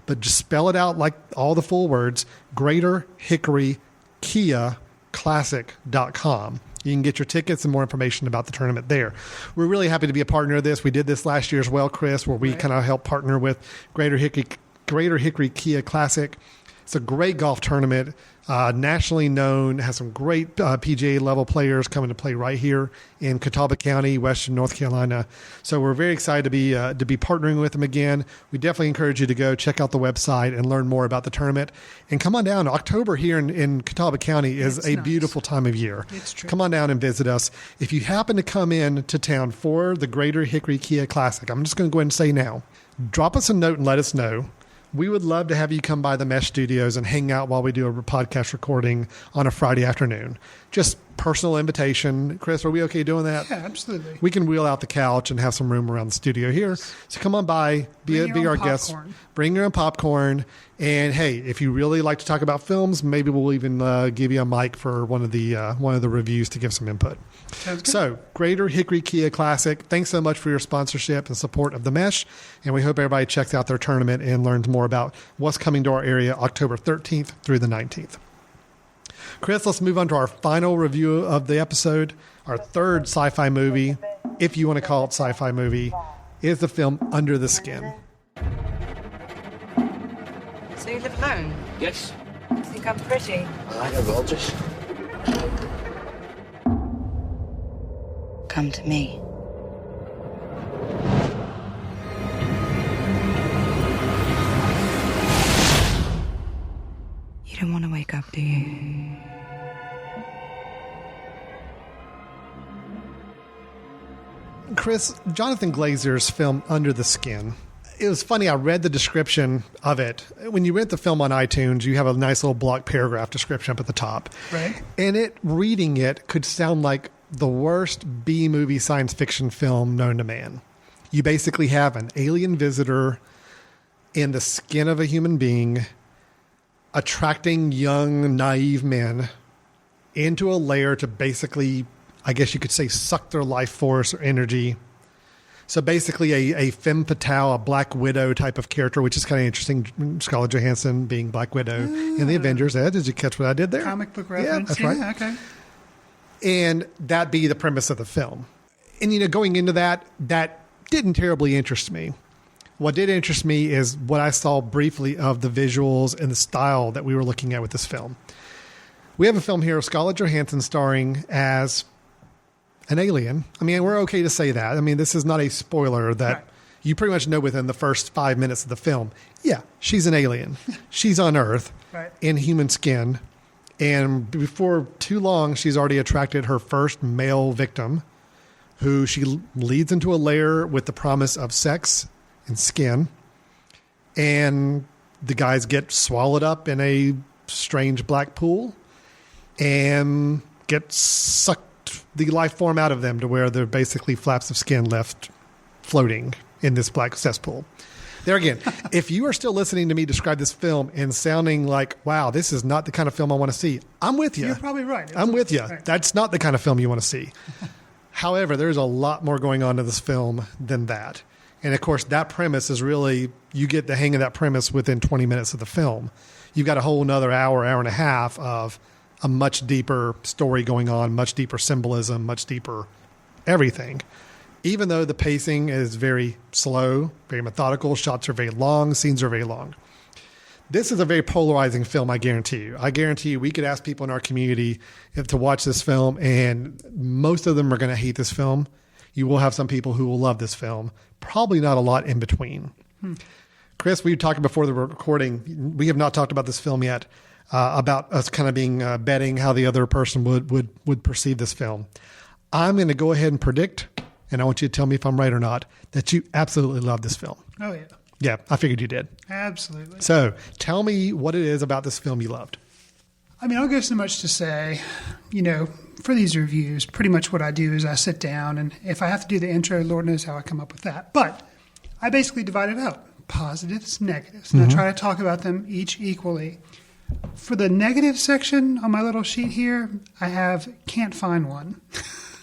but just spell it out like all the full words, greaterhickorykiaclassic.com. You can get your tickets and more information about the tournament there. We're really happy to be a partner of this. We did this last year as well, Chris, where we kind of helped partner with Greater Hickory Kia Classic. It's a great golf tournament, nationally known, has some great PGA level players coming to play right here in Catawba County, Western North Carolina. So we're very excited to be partnering with them again. We definitely encourage you to go check out the website and learn more about the tournament. And come on down. October here in Catawba County is a beautiful time of year. It's true. Come on down and visit us. If you happen to come in to town for the Greater Hickory Kia Classic, I'm just going to go ahead and say now, drop us a note and let us know. We would love to have you come by the Mesh Studios and hang out while we do a podcast recording on a Friday afternoon. Just personal invitation. Chris, are we okay doing that? Yeah, absolutely. We can wheel out the couch and have some room around the studio here. So come on by, be our guest. Bring your own popcorn. And hey, if you really like to talk about films, maybe we'll even give you a mic for one of the reviews to give some input. Sounds good. So, Greater Hickory Kia Classic, thanks so much for your sponsorship and support of The Mesh. And we hope everybody checks out their tournament and learns more about what's coming to our area October 13th through the 19th. Chris, let's move on to our final review of the episode. Our third sci-fi movie, if you want to call it sci-fi movie, is the film Under the Skin. So you live alone? Yes. You think I'm pretty? I like a gorgeous. Come to me. You don't want to wake up, do you? Chris, Jonathan Glazer's film Under the Skin. It was funny. I read the description of it. When you rent the film on iTunes, you have a nice little block paragraph description up at the top. Right. And reading it could sound like the worst B-movie science fiction film known to man. You basically have an alien visitor in the skin of a human being attracting young, naive men into a lair to basically, I guess you could say, suck their life force or energy. So basically a femme fatale, a Black Widow type of character, which is kind of interesting. Scarlett Johansen being Black Widow in the Avengers. Ed, did you catch what I did there? Comic book reference. Yeah, that's right. Okay. And that be the premise of the film. And, going into that didn't terribly interest me. What did interest me is what I saw briefly of the visuals and the style that we were looking at with this film. We have a film here of Scarlett Johansson starring as an alien. I mean, we're okay to say that. I mean, this is not a spoiler that you pretty much know within the first 5 minutes of the film. Yeah, she's an alien. She's on Earth in human skin. And before too long, she's already attracted her first male victim, who she leads into a lair with the promise of sex and skin. And the guys get swallowed up in a strange black pool and get sucked the life form out of them to where they're basically flaps of skin left floating in this black cesspool. There again, if you are still listening to me describe this film and sounding like, wow, this is not the kind of film I want to see, I'm with you. You're probably right. I'm with you. Right. That's not the kind of film you want to see. However, there's a lot more going on to this film than that. And of course, that premise is really, you get the hang of that premise within 20 minutes of the film. You've got a whole another hour and a half of a much deeper story going on, much deeper symbolism, much deeper everything. Even though the pacing is very slow, very methodical, shots are very long, scenes are very long. This is a very polarizing film, I guarantee you. I guarantee you we could ask people in our community to watch this film, and most of them are going to hate this film. You will have some people who will love this film. Probably not a lot in between. Chris, we talked before the recording. We have not talked about this film yet, about us kind of being betting how the other person would perceive this film. I'm going to go ahead and predict, and I want you to tell me if I'm right or not, that you absolutely love this film. Oh, yeah. Yeah, I figured you did. Absolutely. So tell me what it is about this film you loved. I mean, I'll go so much to say, for these reviews, pretty much what I do is I sit down, and if I have to do the intro, Lord knows how I come up with that. But I basically divide it out, positives, negatives, and I try to talk about them each equally. For the negative section on my little sheet here, I have can't find one.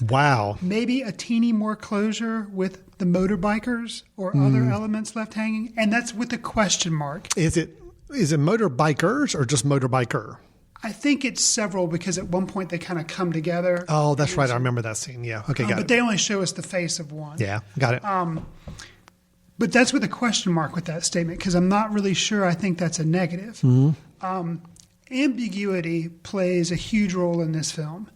Wow. Maybe a teeny more closure with the motorbikers or other elements left hanging, and that's with a question mark. Is it motorbikers or just motorbiker? I think it's several because at one point they kind of come together. Oh, that's right. I remember that scene. Yeah. Okay, got it. But they only show us the face of one. Yeah, got it. But that's with a question mark with that statement because I'm not really sure I think that's a negative. Ambiguity plays a huge role in this film.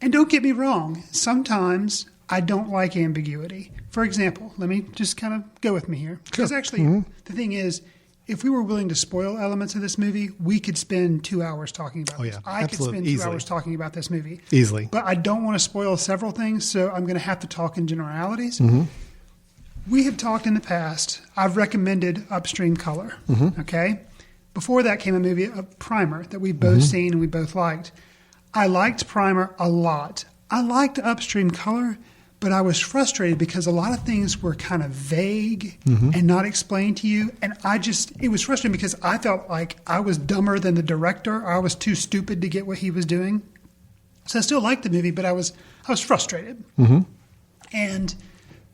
And don't get me wrong, sometimes I don't like ambiguity. For example, let me just kind of go with me here. Because actually, the thing is, if we were willing to spoil elements of this movie, we could spend 2 hours talking about this. I could spend 2 hours talking about this movie. Easily. But I don't want to spoil several things, so I'm going to have to talk in generalities. We have talked in the past. I've recommended Upstream Color. Okay? Before that came a movie, Primer, that we've both seen and we both liked. I liked Primer a lot. I liked Upstream Color, but I was frustrated because a lot of things were kind of vague and not explained to you. And it was frustrating because I felt like I was dumber than the director. I was too stupid to get what he was doing. So I still liked the movie, but I was frustrated. And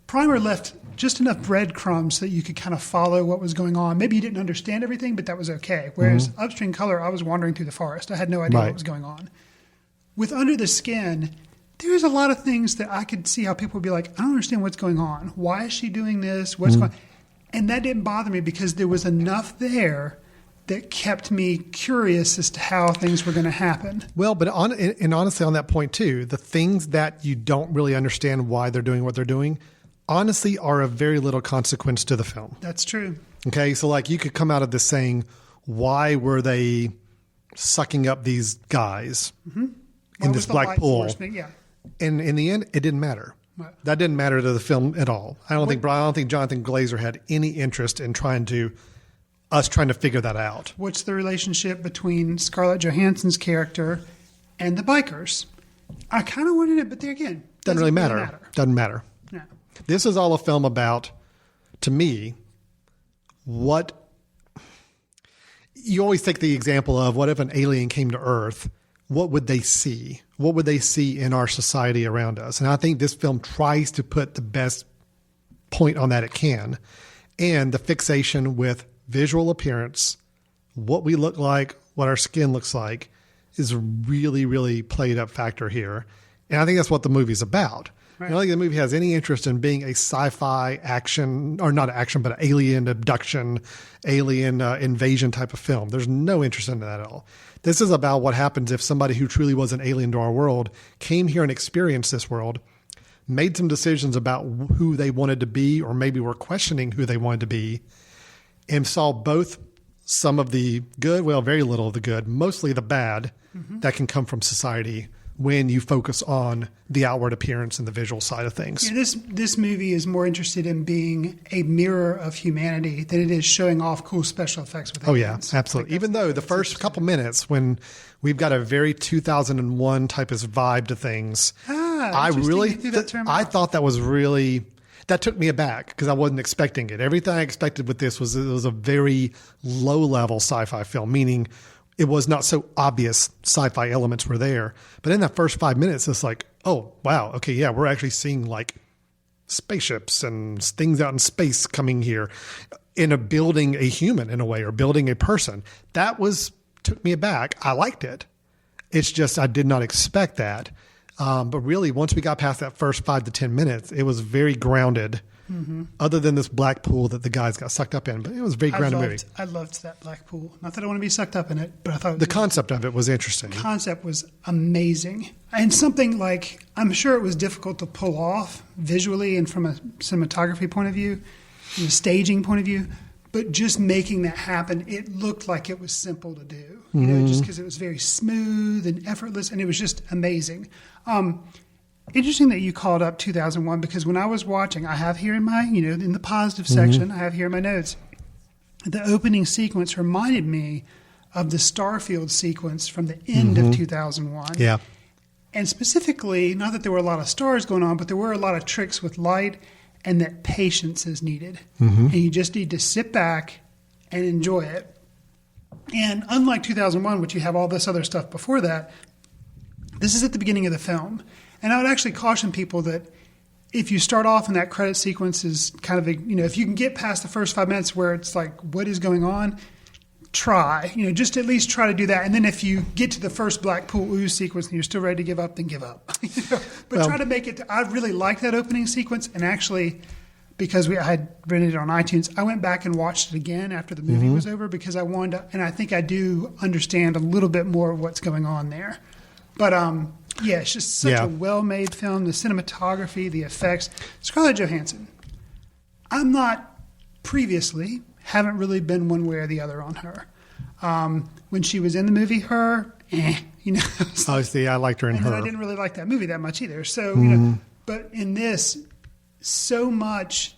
Primer left just enough breadcrumbs that you could kind of follow what was going on. Maybe you didn't understand everything, but that was okay. Whereas Upstream Color, I was wandering through the forest. I had no idea what was going on. With Under the Skin, there's a lot of things that I could see how people would be like, I don't understand what's going on. Why is she doing this? What's going on? And that didn't bother me because there was enough there that kept me curious as to how things were going to happen. Well, but honestly, on that point too, the things that you don't really understand why they're doing what they're doing, honestly, are of very little consequence to the film. That's true. Okay, so like you could come out of this saying, why were they sucking up these guys in this black pool? And in the end, it didn't matter. Right. That didn't matter to the film at all. I don't think Jonathan Glazer had any interest in trying to figure that out. What's the relationship between Scarlett Johansen's character and the bikers? I kind of wanted it, but there again, doesn't really matter. Doesn't matter. No. This is all a film about, to me, what you always take the example of what if an alien came to Earth, what would they see? What would they see in our society around us? And I think this film tries to put the best point on that it can. And the fixation with visual appearance, what we look like, what our skin looks like, is a really, really played up factor here. And I think that's what the movie's about. Right. I don't think the movie has any interest in being a sci-fi action, or not action, but alien abduction, alien invasion type of film. There's no interest in that at all. This is about what happens if somebody who truly was an alien to our world came here and experienced this world, made some decisions about who they wanted to be, or maybe were questioning who they wanted to be, and saw both some of the good, well, very little of the good, mostly the bad that can come from society when you focus on the outward appearance and the visual side of things. Yeah, this movie is more interested in being a mirror of humanity than it is showing off cool special effects with aliens. Yeah, absolutely. Even though the first couple minutes when we've got a very 2001 type of vibe to things, I thought that was really... That took me aback because I wasn't expecting it. Everything I expected with this was it was a very low-level sci-fi film, meaning it was not so obvious sci-fi elements were there. But in that first 5 minutes, it's like, oh, wow, okay, yeah, we're actually seeing like spaceships and things out in space coming here in building a human in a way, or building a person. That took me aback. I liked it. It's just I did not expect that. But really, once we got past that first 5 to 10 minutes, it was very grounded. Other than this black pool that the guys got sucked up in, but it was a very grounded movie. I loved that black pool. Not that I want to be sucked up in it, but I thought The concept of it was interesting. The concept was amazing, and something like I'm sure it was difficult to pull off visually and from a cinematography point of view, from a staging point of view. But just making that happen, it looked like it was simple to do. You know, just because it was very smooth and effortless, and it was just amazing. Interesting that you called up 2001 because when I was watching, I have here in my, in the positive section, I have here in my notes, the opening sequence reminded me of the Starfield sequence from the end of 2001. Yeah. And specifically, not that there were a lot of stars going on, but there were a lot of tricks with light and that patience is needed. And you just need to sit back and enjoy it. And unlike 2001, which you have all this other stuff before that, this is at the beginning of the film. And I would actually caution people that if you start off and that credit sequence is kind of, if you can get past the first 5 minutes where it's like, what is going on? Try, just at least try to do that. And then if you get to the first black pool ooze sequence and you're still ready to give up, then give up. But try to make it. I really like that opening sequence. And actually, because I had rented it on iTunes, I went back and watched it again after the movie was over because I wanted to, and I think I do understand a little bit more of what's going on there. But, yeah, it's just such a well-made film. The cinematography, the effects. Scarlett Johansen. I'm not haven't really been one way or the other on her. When she was in the movie Her, Obviously, I liked her in Her. I didn't really like that movie that much either. So, but in this, so much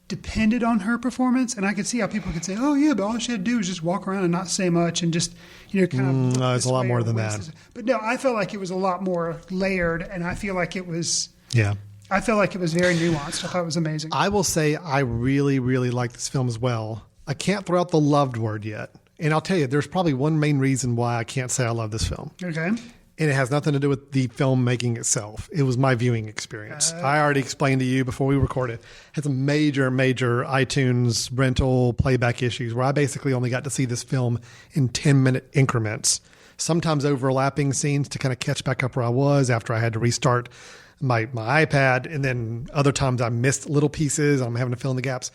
depended on her performance, and I could see how people could say, "Oh yeah, but all she had to do was just walk around and not say much, and just kind of." No, it's a lot more than that. But no, I felt like it was a lot more layered, and I feel like it was. Yeah. I felt like it was very nuanced. I thought it was amazing. I will say I really, really like this film as well. I can't throw out the loved word yet, and I'll tell you, there's probably one main reason why I can't say I love this film. Okay. And it has nothing to do with the filmmaking itself. It was my viewing experience. I already explained to you before we recorded. It had some major iTunes rental playback issues where I basically only got to see this film in 10-minute increments, sometimes overlapping scenes to kind of catch back up where I was after I had to restart my iPad. And then other times I missed little pieces. I'm having to fill in the gaps.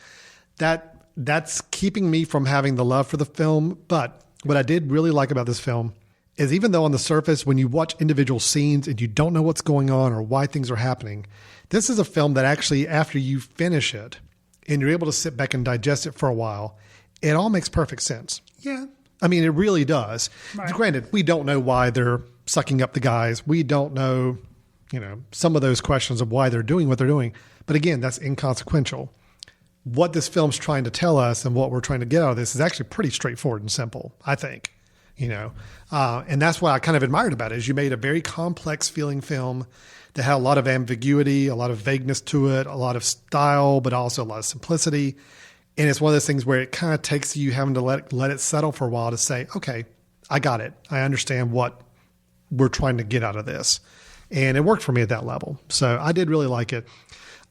That's keeping me from having the love for the film. But what I did really like about this film is even though on the surface, when you watch individual scenes and you don't know what's going on or why things are happening, this is a film that actually, after you finish it and you're able to sit back and digest it for a while, it all makes perfect sense. Yeah. I mean, it really does. Right. Granted, we don't know why they're sucking up the guys. We don't know, some of those questions of why they're doing what they're doing. But again, that's inconsequential. What this film's trying to tell us and what we're trying to get out of this is actually pretty straightforward and simple, I think. And that's what I kind of admired about it is you made a very complex feeling film that had a lot of ambiguity, a lot of vagueness to it, a lot of style, but also a lot of simplicity. And it's one of those things where it kind of takes you having to let it settle for a while to say, okay, I got it. I understand what we're trying to get out of this. And it worked for me at that level. So I did really like it.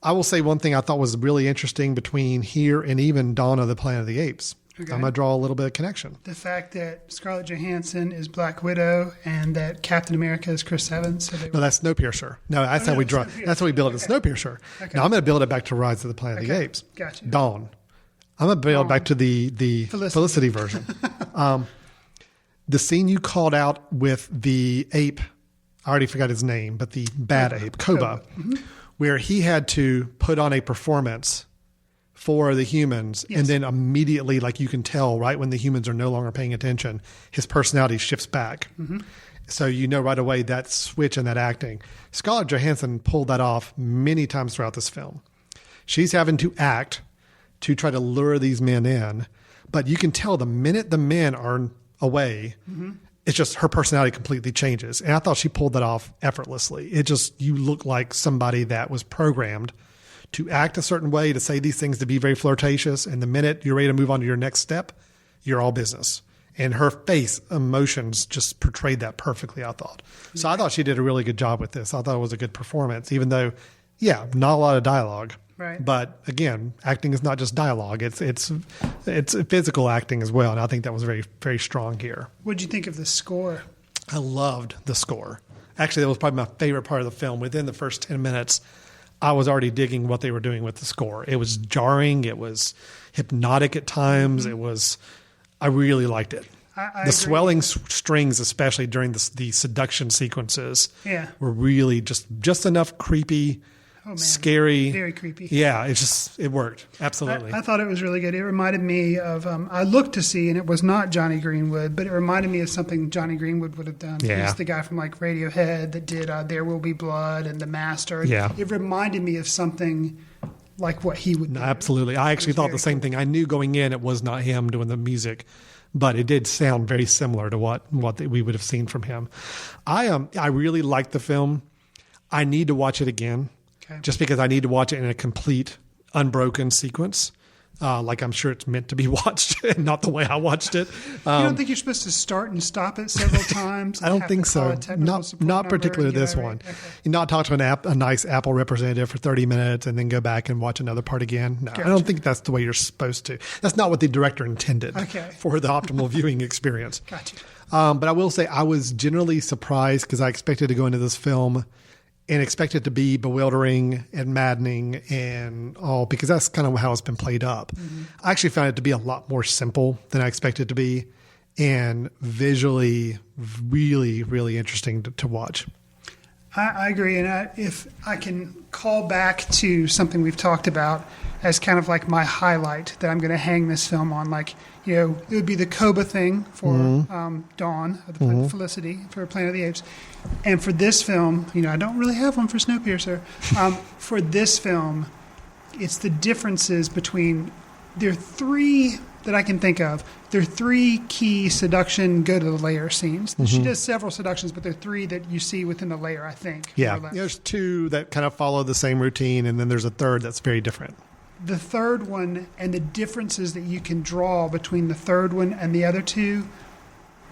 I will say one thing I thought was really interesting between here and even Dawn of the Planet of the Apes. Okay. I'm going to draw a little bit of connection. The fact that Scarlett Johansson is Black Widow and that Captain America is Chris Evans. So no, that's Snowpiercer. No, that's how we draw. That's how we build it. Snowpiercer. Okay. Now I'm going to build it back to Rise of the Planet of the Apes. Gotcha. Dawn. I'm going to build it back to the Felicity version. The scene you called out with the ape, I already forgot his name, but the bad ape, Koba, where he had to put on a performance for the humans, and then immediately, like you can tell, right when the humans are no longer paying attention, his personality shifts back. So right away that switch in that acting. Scarlett Johansson pulled that off many times throughout this film. She's having to act to try to lure these men in, but you can tell the minute the men are away, it's just her personality completely changes. And I thought she pulled that off effortlessly. You look like somebody that was programmed to act a certain way, to say these things, to be very flirtatious. And the minute you're ready to move on to your next step, you're all business. And her face emotions just portrayed that perfectly, I thought. So I thought she did a really good job with this. I thought it was a good performance, even though, not a lot of dialogue. Right. But again, acting is not just dialogue. It's physical acting as well. And I think that was very, very strong here. What did you think of the score? I loved the score. Actually, that was probably my favorite part of the film. Within the first 10 minutes, I was already digging what they were doing with the score. It was jarring. It was hypnotic at times. I really liked it. I the agree. swelling strings, especially during the seduction sequences, Yeah. were really just enough creepy, scary. Very creepy. Yeah, it worked. Absolutely. I thought it was really good. It reminded me of, I looked to see, and it was not Johnny Greenwood, but it reminded me of something Johnny Greenwood would have done. Yeah. He's the guy from like Radiohead that did There Will Be Blood and The Master. Yeah. It reminded me of something like what he would do. Absolutely. I actually thought the same thing. I knew going in it was not him doing the music, but it did sound very similar to what we would have seen from him. I really liked the film. I need to watch it again, just because I need to watch it in a complete, unbroken sequence. Like I'm sure it's meant to be watched, and not the way I watched it. You don't think you're supposed to start and stop it several times? I don't think so. Not particularly this one. Okay. You're not talking to a nice Apple representative for 30 minutes and then go back and watch another part again. No, Gotcha. I don't think that's the way you're supposed to. That's not what the director intended for the optimal viewing experience. Gotcha. But I will say I was generally surprised because I expected to go into this film and expect it to be bewildering and maddening and all, because that's kind of how it's been played up. I actually found it to be a lot more simple than I expected it to be, and visually really, really interesting to watch. I agree. And if I can call back to something we've talked about as kind of like my highlight that I'm going to hang this film on, like, it would be the Koba thing for Dawn of the planet Felicity for Planet of the Apes. And for this film, I don't really have one for Snowpiercer. For this film, it's the differences between, there are three that I can think of. There are three key seduction go to the lair scenes. She does several seductions, but there are three that you see within the lair, I think. Yeah, there's two that kind of follow the same routine, and then there's a third that's very different. The third one and the differences that you can draw between the third one and the other two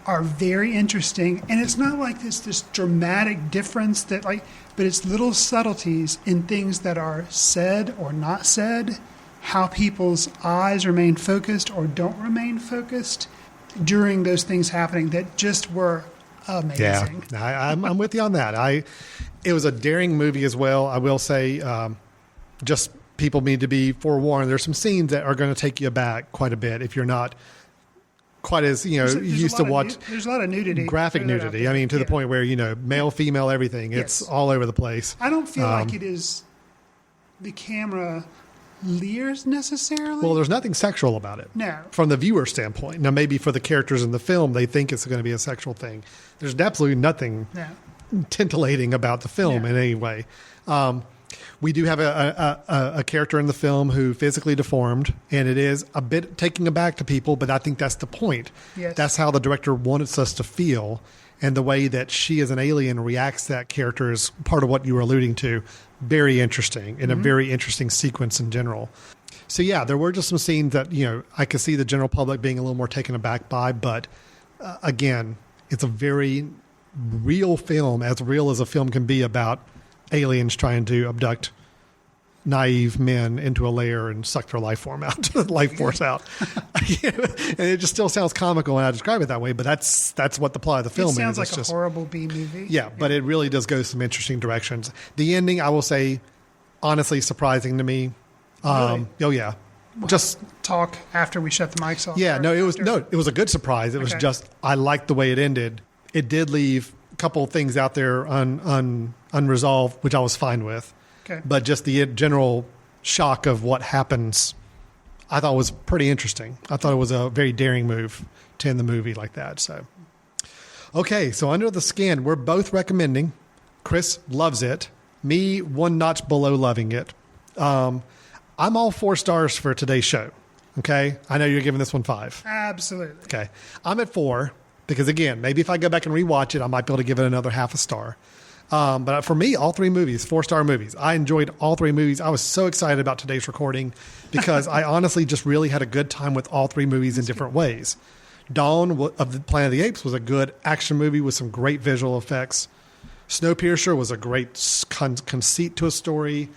are very interesting. And it's not like this dramatic difference but it's little subtleties in things that are said or not said, how people's eyes remain focused or don't remain focused during those things happening that just were amazing. Yeah, I'm with you on that. It was a daring movie as well. I will say, just people need to be forewarned. There's some scenes that are going to take you aback quite a bit if you're not quite as There's used to watch. There's a lot of nudity, graphic nudity. I mean, to the point where male, female, everything. It's all over the place. I don't feel like it is the camera leers necessarily. Well, there's nothing sexual about it. No. From the viewer standpoint. Now, maybe for the characters in the film, they think it's going to be a sexual thing. There's absolutely nothing titillating about the film in any way. We do have a character in the film who physically deformed, and it is a bit taking aback to people, but I think that's the point. Yes. That's how the director wants us to feel, and the way that she as an alien reacts to that character is part of what you were alluding to. Very interesting, and a very interesting sequence in general. So yeah, there were just some scenes that, I could see the general public being a little more taken aback by, but again, it's a very real film, as real as a film can be, about aliens trying to abduct naive men into a lair and suck their life force out. And it just still sounds comical when I describe it that way, but that's what the plot of the film is. It sounds like a horrible B movie. Yeah, but it really does go some interesting directions. The ending, I will say, honestly surprising to me. Really? Oh yeah. We'll just talk after we shut the mics off. Yeah, it was a good surprise. It was just, I liked the way it ended. It did leave a couple of things out there unresolved, which I was fine with. Okay. But just the general shock of what happens, I thought was pretty interesting. I thought it was a very daring move to end the movie like that. So, okay, so Under the Skin, we're both recommending. Chris loves it. Me, one notch below loving it. I'm all 4 stars for today's show. Okay, I know you're giving this one 5. Absolutely. Okay, I'm at 4 because, again, maybe if I go back and rewatch it, I might be able to give it another half a star. But for me, all 3 movies, 4-star movies. I enjoyed all 3 movies. I was so excited about today's recording because I honestly just really had a good time with all 3 movies in different ways. Dawn of the Planet of the Apes was a good action movie with some great visual effects. Snowpiercer was a great conceit to a story.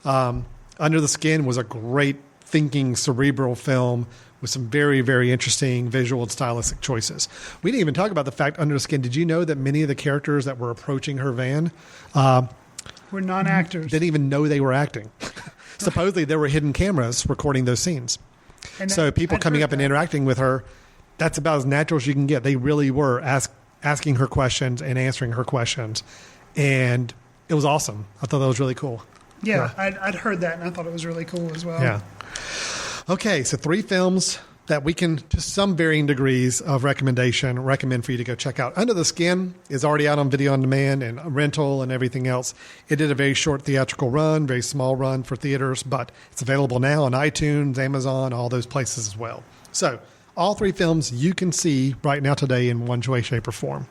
Under the Skin was a great thinking, cerebral film with some very, very interesting visual and stylistic choices. We didn't even talk about the fact, Under the Skin, did you know that many of the characters that were approaching her van We're non-actors. didn't even know they were acting? Supposedly there were hidden cameras recording those scenes. And So people coming up and interacting with her, that's about as natural as you can get. They really were asking her questions and answering her questions. And it was awesome. I thought that was really cool. Yeah, I'd heard that, and I thought it was really cool as well. Yeah. Okay, so 3 films that we can, to some varying degrees of recommend for you to go check out. Under the Skin is already out on video on demand and rental and everything else. It did a very short theatrical run, very small run for theaters, but it's available now on iTunes, Amazon, all those places as well. So all 3 films you can see right now today in one way, shape, or form.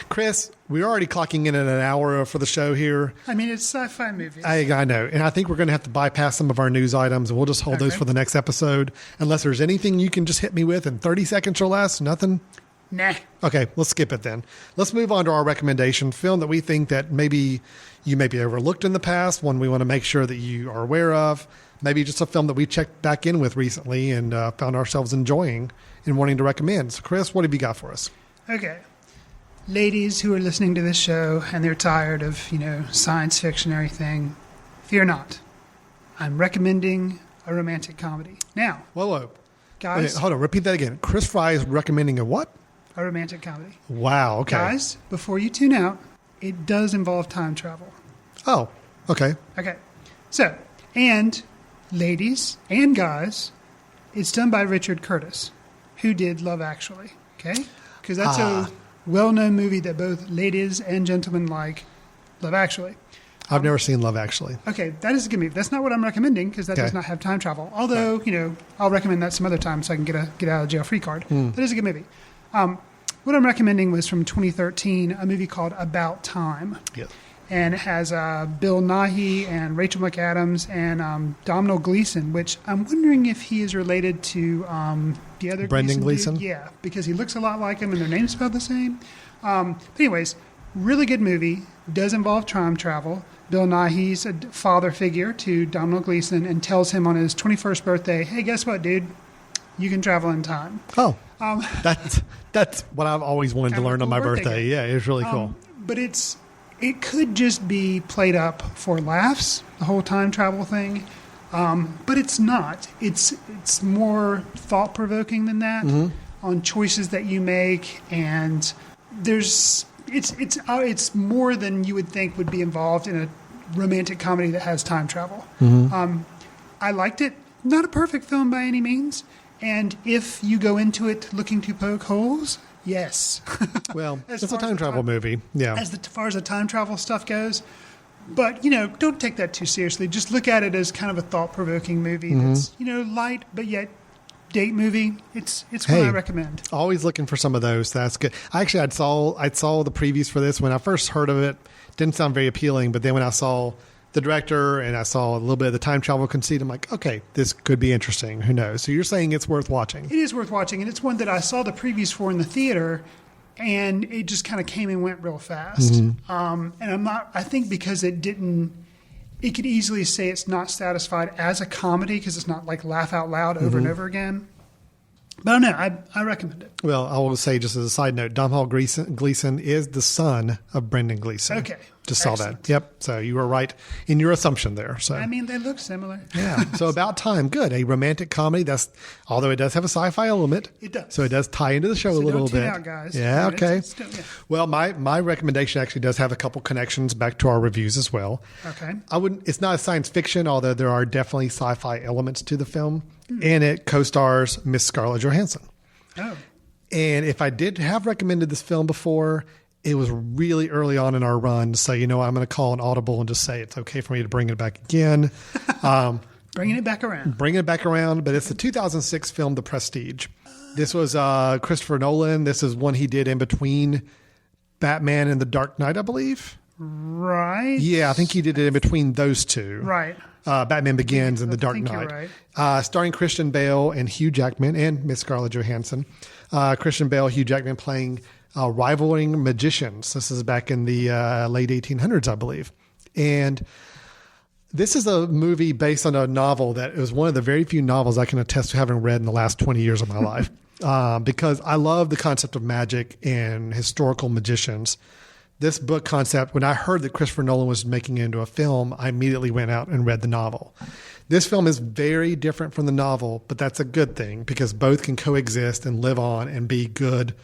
Chris, we're already clocking in at an hour for the show here. I mean, it's sci-fi movies. I know. And I think we're going to have to bypass some of our news items. And we'll just hold those for the next episode. Unless there's anything you can just hit me with in 30 seconds or less. Nothing? Nah. Okay, let's skip it then. Let's move on to our recommendation film that we think that maybe you may be overlooked in the past, one we want to make sure that you are aware of. Maybe just a film that we checked back in with recently and found ourselves enjoying and wanting to recommend. So, Chris, what have you got for us? Okay. Ladies who are listening to this show and they're tired of, science fiction and everything, fear not. I'm recommending a romantic comedy. Now, Whoa. guys. Wait, hold on, repeat that again. Chris Fry is recommending a what? A romantic comedy. Wow, okay. Guys, before you tune out, it does involve time travel. Oh, okay. Okay. So, and ladies and guys, it's done by Richard Curtis, who did Love Actually. Okay? Because that's a well-known movie that both ladies and gentlemen like, Love Actually. I've never seen Love Actually. Okay, that is a good movie. That's not what I'm recommending because that does not have time travel. Although, I'll recommend that some other time so I can get out of jail free card. That is a good movie. What I'm recommending was from 2013, a movie called About Time. Yes. And it has Bill Nighy and Rachel McAdams and Domhnall Gleeson, which I'm wondering if he is related to the other Brendan Gleeson? dude. Yeah, because he looks a lot like him and their names spelled the same. But anyways, really good movie. Does involve time travel. Bill Nighy's a father figure to Domhnall Gleeson and tells him on his 21st birthday, hey, guess what, dude? You can travel in time. Oh, that's what I've always wanted to learn on my birthday. Yeah, it was really cool. But it could just be played up for laughs, the whole time travel thing. But it's not. It's more thought-provoking than that on choices that you make, and it's more than you would think would be involved in a romantic comedy that has time travel. I liked it. Not a perfect film by any means. And if you go into it looking to poke holes, yes. Well, it's a time travel movie. Yeah. As far as the time travel stuff goes. But, don't take that too seriously. Just look at it as kind of a thought-provoking movie that's, light, but yet date movie. It's what I recommend. Always looking for some of those. That's good. I saw the previews for this when I first heard of it. Didn't sound very appealing, but then when I saw the director and I saw a little bit of the time travel conceit, I'm like, okay, this could be interesting. Who knows? So you're saying it's worth watching? It is worth watching, and it's one that I saw the previews for in the theater, and it just kind of came and went real fast. And I think because it could easily say it's not satisfied as a comedy because it's not like laugh out loud over and over again. But I don't know. I recommend it. Well, I will say just as a side note, Domhnall Gleeson is the son of Brendan Gleeson. Okay. Just saw that. Yep. So you were right in your assumption there. So I mean, they look similar. Yeah. So About Time, good. A romantic comedy. Although it does have a sci-fi element. It does. So it does tie into the show a little bit. Out, guys. Yeah. Okay. It's still, yeah. Well, my recommendation actually does have a couple connections back to our reviews as well. Okay. It's not a science fiction, although there are definitely sci-fi elements to the film, and it co-stars Miss Scarlett Johansen. Oh. And if I did have recommended this film before, it was really early on in our run. So, I'm going to call an audible and just say it's okay for me to bring it back again. Bringing it back around. Bringing it back around. But it's the 2006 film, The Prestige. This was Christopher Nolan. This is one he did in between Batman and The Dark Knight, I believe. Right. Yeah, I think he did it in between those two. Right. Batman Begins and The Dark Knight. You're right. Starring Christian Bale and Hugh Jackman and Miss Scarlett Johansson. Christian Bale, Hugh Jackman playing rivaling magicians. This is back in the late 1800s, I believe. And This is a movie based on a novel that is one of the very few novels I can attest to having read in the last 20 years of my life. Because I love the concept of magic and historical magicians. This book concept, when I heard that Christopher Nolan was making it into a film, I immediately went out and read the novel. This film is very different from the novel, but that's a good thing because both can coexist and live on and be good,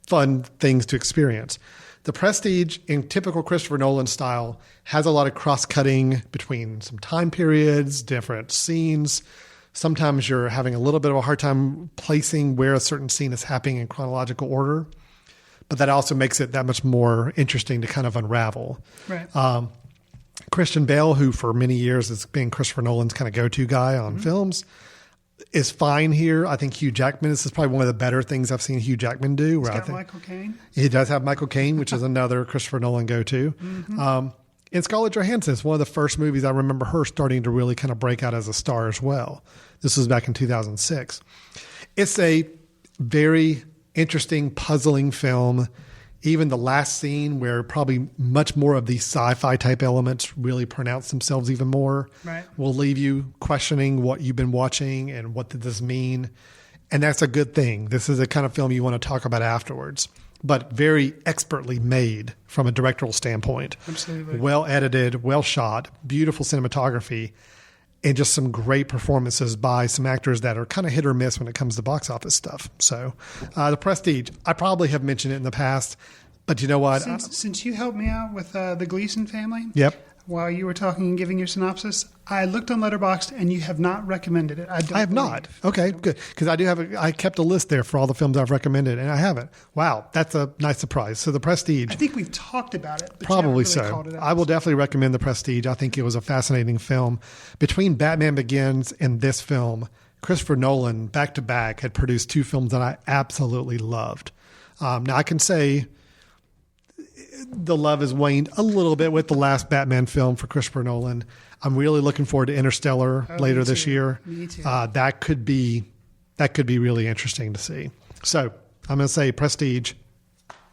fun things to experience. The Prestige, in typical Christopher Nolan style, has a lot of cross-cutting between some time periods, different scenes. Sometimes you're having a little bit of a hard time placing where a certain scene is happening in chronological order, but that also makes it that much more interesting to kind of unravel. Right. Christian Bale, who for many years has been Christopher Nolan's kind of go-to guy on films, is fine here. I think Hugh Jackman, this is probably one of the better things I've seen Hugh Jackman do. He's got Michael Caine. He does have Michael Caine, which is another Christopher Nolan go-to. And Scarlett Johansen is one of the first movies I remember her starting to really kind of break out as a star as well. This was back in 2006. It's a very interesting, puzzling film. Even the last scene where probably much more of these sci-fi type elements really pronounce themselves even more will leave you questioning what you've been watching and what did this mean. And that's a good thing. This is the kind of film you want to talk about afterwards, but very expertly made from a directorial standpoint. Absolutely. Well edited, well shot, beautiful cinematography, and just some great performances by some actors that are kind of hit or miss when it comes to box office stuff. So The Prestige, I probably have mentioned it in the past, but you know what? Since you helped me out with the Gleason family, while you were talking and giving your synopsis, I looked on Letterboxd and you have not recommended it. I have not. Okay, good. Because I kept a list there for all the films I've recommended, and I haven't. Wow, that's a nice surprise. So The Prestige. I think we've talked about it. But probably you haven't really called it out. I will definitely recommend The Prestige. I think it was a fascinating film. Between Batman Begins and this film, Christopher Nolan, back to back, had produced two films that I absolutely loved. Now, I can say the love has waned a little bit with the last Batman film for Christopher Nolan. I'm really looking forward to Interstellar later this year. Me too. That could be really interesting to see. So I'm going to say Prestige,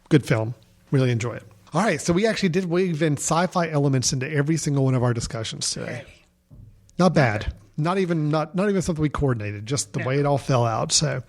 good film. Really enjoy it. All right. So we actually did weave in sci-fi elements into every single one of our discussions today. Not bad. Not even something we coordinated, just the way it all fell out. So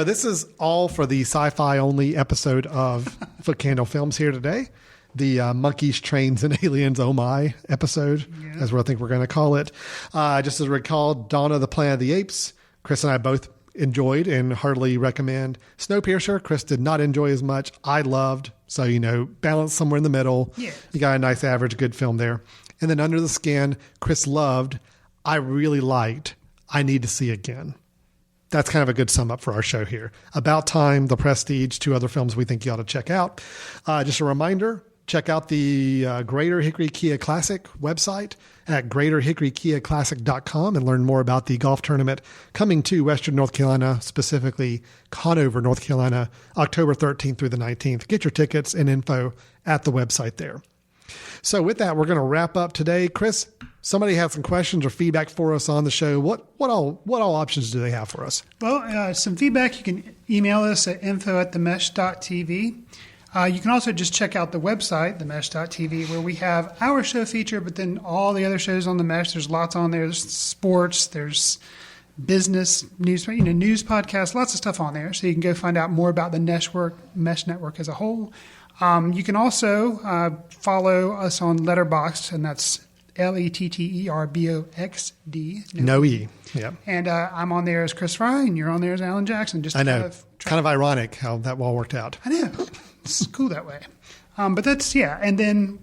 this is all for the sci-fi only episode of Footcandle Films here today. The Monkeys, Trains, and Aliens, Oh My episode, as I think we're going to call it. Just as recall, Dawn of the Planet of the Apes, Chris and I both enjoyed and heartily recommend. Snowpiercer, Chris did not enjoy as much. I loved. So, balance somewhere in the middle. Yeah. You got a nice average good film there. And then Under the Skin, Chris loved. I really liked. I need to see again. That's kind of a good sum up for our show here. About Time, The Prestige, two other films we think you ought to check out. Just a reminder, check out the Greater Hickory Kia Classic website at greaterhickorykiaclassic.com and learn more about the golf tournament coming to Western North Carolina, specifically Conover, North Carolina, October 13th through the 19th. Get your tickets and info at the website there. So with that, we're going to wrap up today. Chris, somebody had some questions or feedback for us on the show. What all options do they have for us? Well, some feedback. You can email us at info@themesh.tv. You can also just check out the website, themesh.tv, where we have our show feature, but then all the other shows on the Mesh. There's lots on there. There's sports. There's business news, news podcasts, lots of stuff on there. So you can go find out more about the Mesh Network as a whole. You can also follow us on Letterboxd, and that's LETTERBOXD. No E. Yeah. And I'm on there as Chris Fry, and you're on there as Alan Jackson. Just I know. Kind of ironic how that all worked out. I know. It's cool that way. But that's, And then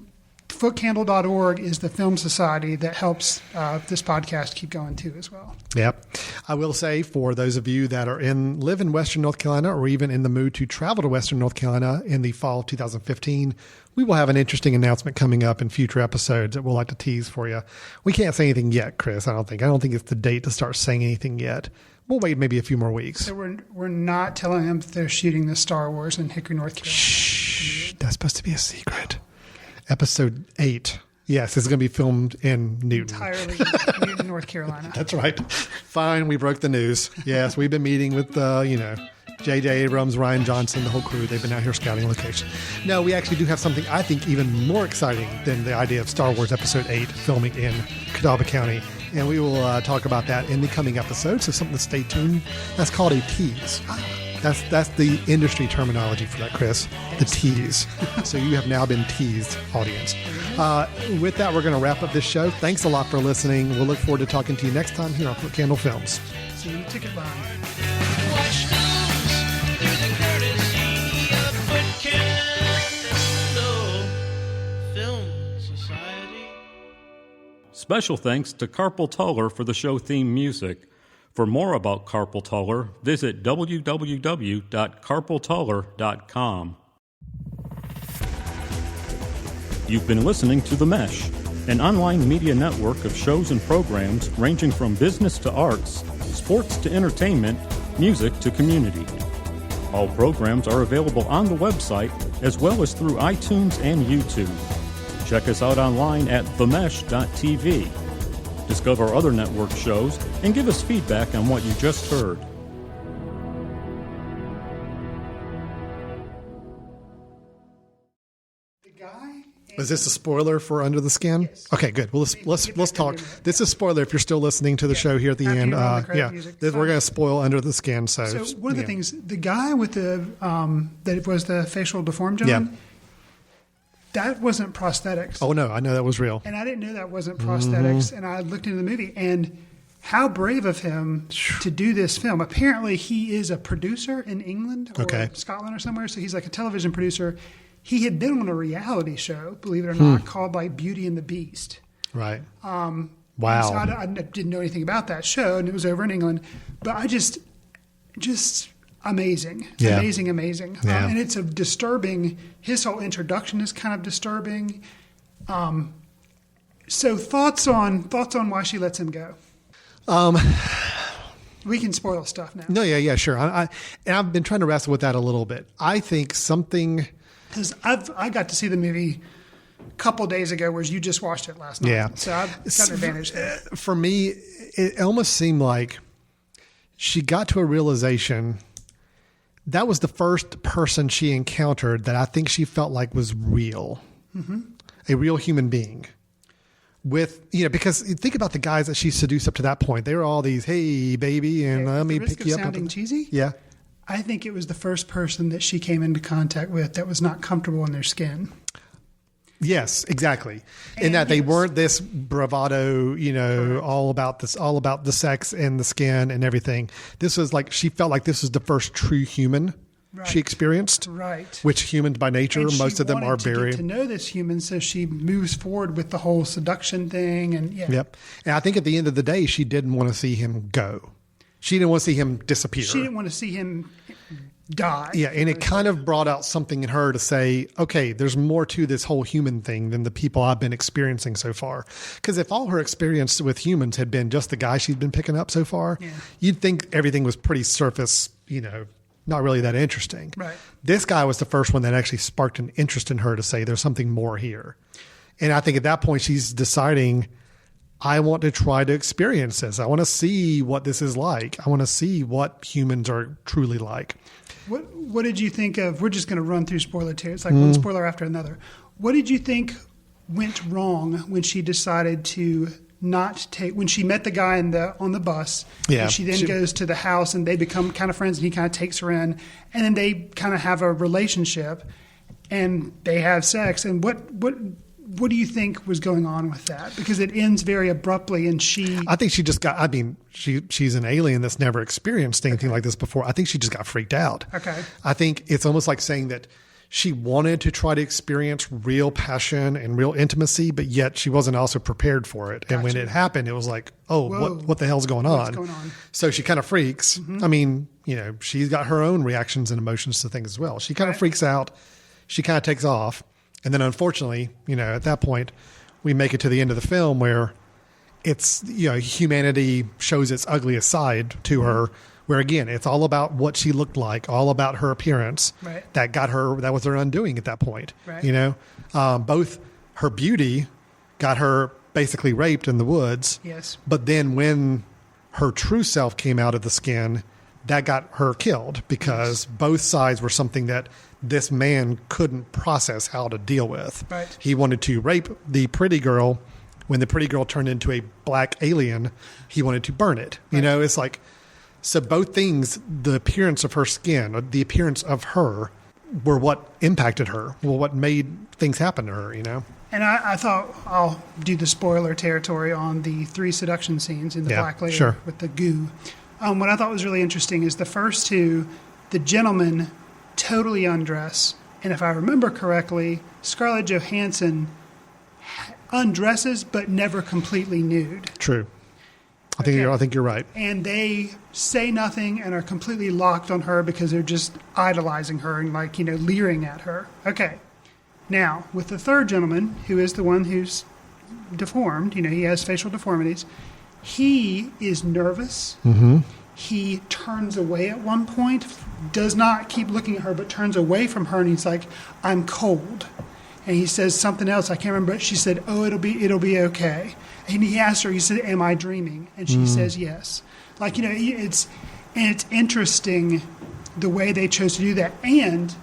footcandle.org is the film society that helps this podcast keep going too as well. Yep. I will say for those of you that live in Western North Carolina or even in the mood to travel to Western North Carolina in the fall of 2015, we will have an interesting announcement coming up in future episodes that we'll like to tease for you. We can't say anything yet, Chris. I don't think it's the date to start saying anything yet. We'll wait maybe a few more weeks. So we're not telling them that they're shooting the Star Wars in Hickory, North Carolina. Shh. That's supposed to be a secret. Episode 8. Yes, it's going to be filmed in Newton. Entirely Newton, North Carolina. That's right. Fine, we broke the news. Yes, we've been meeting with, J.J. Abrams, Ryan Johnson, the whole crew, they've been out here scouting location. No, we actually do have something I think even more exciting than the idea of Star Wars Episode 8 filming in Catawba County. And we will talk about that in the coming episodes. So something to stay tuned. That's called a tease. That's the industry terminology for that, Chris. The tease. So you have now been teased, audience. With that, we're going to wrap up this show. Thanks a lot for listening. We'll look forward to talking to you next time here on Footcandle Films. See you in the ticket line. Watch news through the courtesy of Footcandle Film Society. Special thanks to Carpal Tuller for the show theme music. For more about Carpal Tuller, visit www.carpaltuller.com. You've been listening to The Mesh, an online media network of shows and programs ranging from business to arts, sports to entertainment, music to community. All programs are available on the website as well as through iTunes and YouTube. Check us out online at themesh.tv. Discover other network shows and give us feedback on what you just heard. Is this a spoiler for Under the Skin? Yes. Okay, good. Well, let's talk. This is a spoiler if you're still listening to the show here at the end. We're going to spoil Under the Skin. So one of the things, the guy with the that was the facial deformed John, that wasn't prosthetics. Oh no, I know that was real. And I didn't know that wasn't prosthetics. And I looked into the movie, and how brave of him to do this film. Apparently, he is a producer in England or Scotland or somewhere. So he's like a television producer. He had been on a reality show, believe it or not, called like Beauty and the Beast. Right. Wow. So I didn't know anything about that show, and it was over in England. But I just amazing. Yeah. Amazing. Yeah. And it's a disturbing, his whole introduction is kind of disturbing. So thoughts on why she lets him go? We can spoil stuff now. No, yeah, sure. I've been trying to wrestle with that a little bit. I think something... Because I got to see the movie a couple days ago, whereas you just watched it last night. Yeah. So I've got an advantage there. For me, it almost seemed like she got to a realization that was the first person she encountered that I think she felt like was real, a real human being. Because you think about the guys that she seduced up to that point, they were all these, hey, baby, and let me pick you up. Sounding cheesy? Yeah. I think it was the first person that she came into contact with that was not comfortable in their skin. Yes, exactly. In that they weren't this bravado, all about the sex and the skin and everything. This was like, she felt like this was the first true human she experienced. Right. Which humans by nature, most of them are very... to know this human, so she moves forward with the whole seduction thing. And Yep. And I think at the end of the day, she didn't want to see him go. She didn't want to see him disappear. She didn't want to see him die. Yeah, and it kind of brought out something in her to say, okay, there's more to this whole human thing than the people I've been experiencing so far. Because if all her experience with humans had been just the guy she'd been picking up so far, you'd think everything was pretty surface, not really that interesting. Right. This guy was the first one that actually sparked an interest in her to say there's something more here. And I think at that point she's deciding, I want to try to experience this. I want to see what this is like. I want to see what humans are truly like. What did you think of? We're just going to run through spoiler tier. It's like one spoiler after another. What did you think went wrong when she decided to not take? When she met the guy on the bus, yeah, and she then goes to the house and they become kind of friends, and he kind of takes her in, and then they kind of have a relationship, and they have sex. And what do you think was going on with that? Because it ends very abruptly, and I think she just got, she's an alien that's never experienced anything like this before. I think she just got freaked out. Okay. I think it's almost like saying that she wanted to try to experience real passion and real intimacy, but yet she wasn't also prepared for it. Gotcha. And when it happened, it was like, oh, what the hell's going on? What's going on? So she kind of freaks. Mm-hmm. She's got her own reactions and emotions to things as well. She kind of freaks out. She kind of takes off. And then unfortunately, at that point, we make it to the end of the film where it's, humanity shows its ugliest side to her, where again, it's all about what she looked like, all about her appearance. Right. That was her undoing at that point. Right. Both her beauty got her basically raped in the woods. Yes. But then when her true self came out of the skin, that got her killed because both sides were something that this man couldn't process how to deal with. Right. He wanted to rape the pretty girl. When the pretty girl turned into a black alien, he wanted to burn it. You know, it's like, so both things, the appearance of her skin, the appearance of her, were what impacted her, what made things happen to her, you know? And I thought I'll do the spoiler territory on the 3 seduction scenes in the black layer sure. with the goo. What I thought was really interesting is the first 2, the gentleman totally undress. And if I remember correctly, Scarlett Johansen undresses but never completely nude. True. I think you're right. And they say nothing and are completely locked on her because they're just idolizing her and leering at her. Okay. Now, with the third gentleman, who is the one who's deformed, he has facial deformities, he is nervous. Mm-hmm. He turns away at one point, does not keep looking at her, but turns away from her, and he's like, "I'm cold." And he says something else, I can't remember. She said, "Oh, it'll be okay." And he asked her, he said, "Am I dreaming?" And she says, "Yes." It's interesting the way they chose to do that. And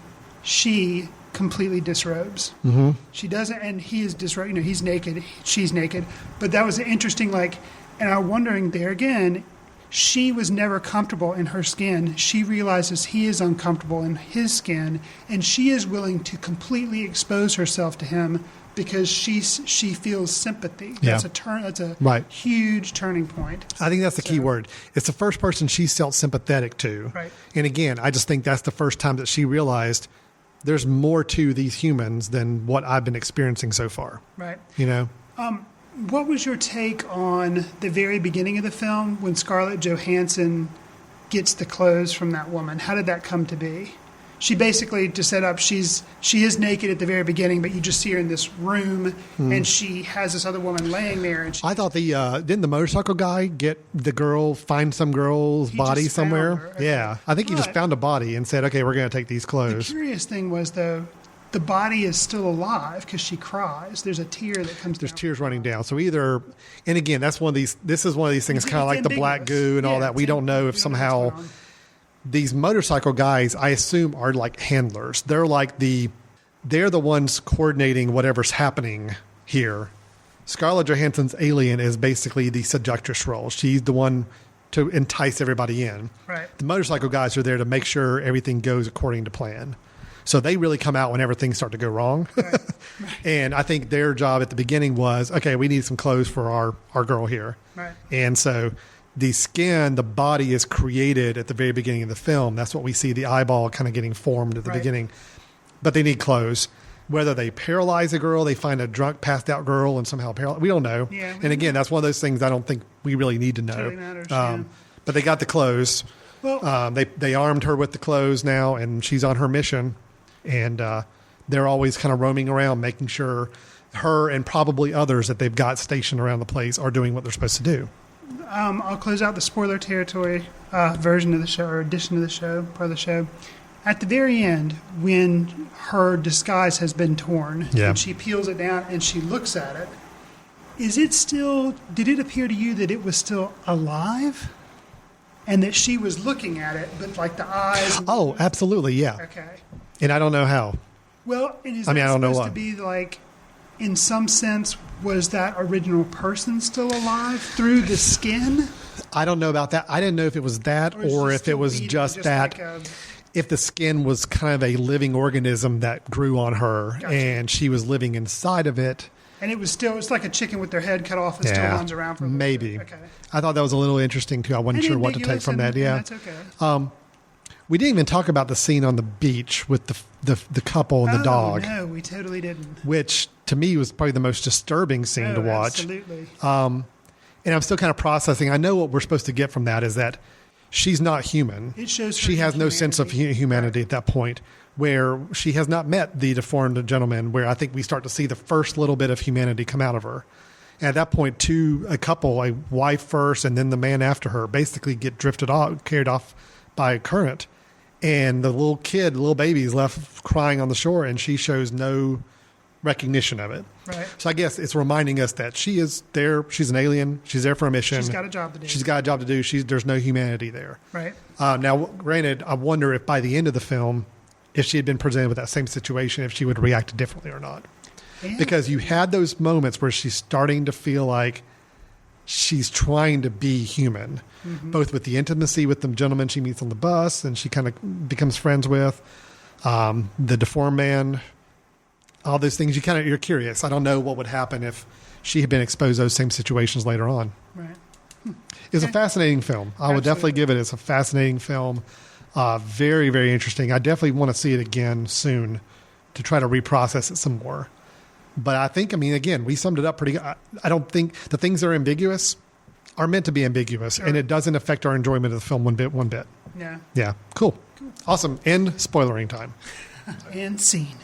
she completely disrobes. Mm-hmm. She doesn't, and he is disrobed. He's naked, she's naked. But that was interesting, and I'm wondering there again, she was never comfortable in her skin. She realizes he is uncomfortable in his skin, and she is willing to completely expose herself to him because she feels sympathy. Yeah. That's a right. huge turning point. I think that's the key word. It's the first person she's felt sympathetic to. Right. And again, I just think that's the first time that she realized there's more to these humans than what I've been experiencing so far. Right. What was your take on the very beginning of the film when Scarlett Johansson gets the clothes from that woman? How did that come to be? She basically just set up, she is naked at the very beginning, but you just see her in this room, and she has this other woman laying there. And I thought didn't the motorcycle guy get the girl, find some girl's body somewhere? Okay. Yeah. I think he just found a body and said, okay, we're going to take these clothes. The curious thing was, though, the body is still alive because she cries. There's a tear that comes down. There's tears running down. So either, and again, this is one of these things kind of like the black goo and all that. We don't know if somehow these motorcycle guys, I assume, are like handlers. They're the ones coordinating whatever's happening here. Scarlett Johansen's alien is basically the seductress role. She's the one to entice everybody in. Right. The motorcycle guys are there to make sure everything goes according to plan. So they really come out whenever things start to go wrong. Right. And I think their job at the beginning was, okay, we need some clothes for our girl here. Right. And so the skin, the body is created at the very beginning of the film. That's what we see, the eyeball kind of getting formed at the beginning. But they need clothes. Whether they paralyze a girl, they find a drunk, passed out girl and somehow paralyze. We don't know. Yeah, and again, that's one of those things I don't think we really need to know. Totally matters, yeah. But they got the clothes. Well, they armed her with the clothes now, and she's on her mission. And they're always kind of roaming around, making sure her and probably others that they've got stationed around the place are doing what they're supposed to do. I'll close out the spoiler territory version of the show, or edition of the show, part of the show. At the very end, when her disguise has been torn, and she peels it down and she looks at it, did it appear to you that it was still alive? And that she was looking at it, but like the eyes... Oh, absolutely, yeah. Okay. And I don't know how. Well, and is I don't know supposed what. to be like, in some sense, was that original person still alive through the skin? I don't know about that. I didn't know if it was that or if it was just that. If the skin was kind of a living organism that grew on her and she was living inside of it. And it's like a chicken with their head cut off that still runs around for a little maybe. bit. Okay. I thought that was a little interesting too. I wasn't sure what to take from that. Yeah, that's okay. We didn't even talk about the scene on the beach with the couple and the dog. No, we totally didn't. Which to me was probably the most disturbing scene to watch. Absolutely. And I'm still kind of processing. I know what we're supposed to get from that is that she's not human. It shows she has no sense of humanity at that point, where she has not met the deformed gentleman, where I think we start to see the first little bit of humanity come out of her. And at that point, a couple, a wife first and then the man after her, basically get carried off by a current. And the little baby is left crying on the shore, and she shows no recognition of it. Right. So I guess it's reminding us that she is there. She's an alien. She's there for a mission. She's got a job to do. She's got a job to do. There's no humanity there. Right. Now, granted, I wonder if by the end of the film, if she had been presented with that same situation, if she would react differently or not. Yeah. Because you had those moments where she's starting to feel like she's trying to be human, both with the intimacy with the gentleman she meets on the bus and she kind of becomes friends with, the deformed man, all those things. You're curious. I don't know what would happen if she had been exposed to those same situations later on. Right. It's a fascinating film. I would definitely give it as a fascinating film. Very, very interesting. I definitely want to see it again soon to try to reprocess it some more. But I think, again, we summed it up pretty good. I don't think the things that are ambiguous are meant to be ambiguous, Sure. and it doesn't affect our enjoyment of the film one bit. Yeah. Yeah, cool. Awesome. End spoilering time. And scene.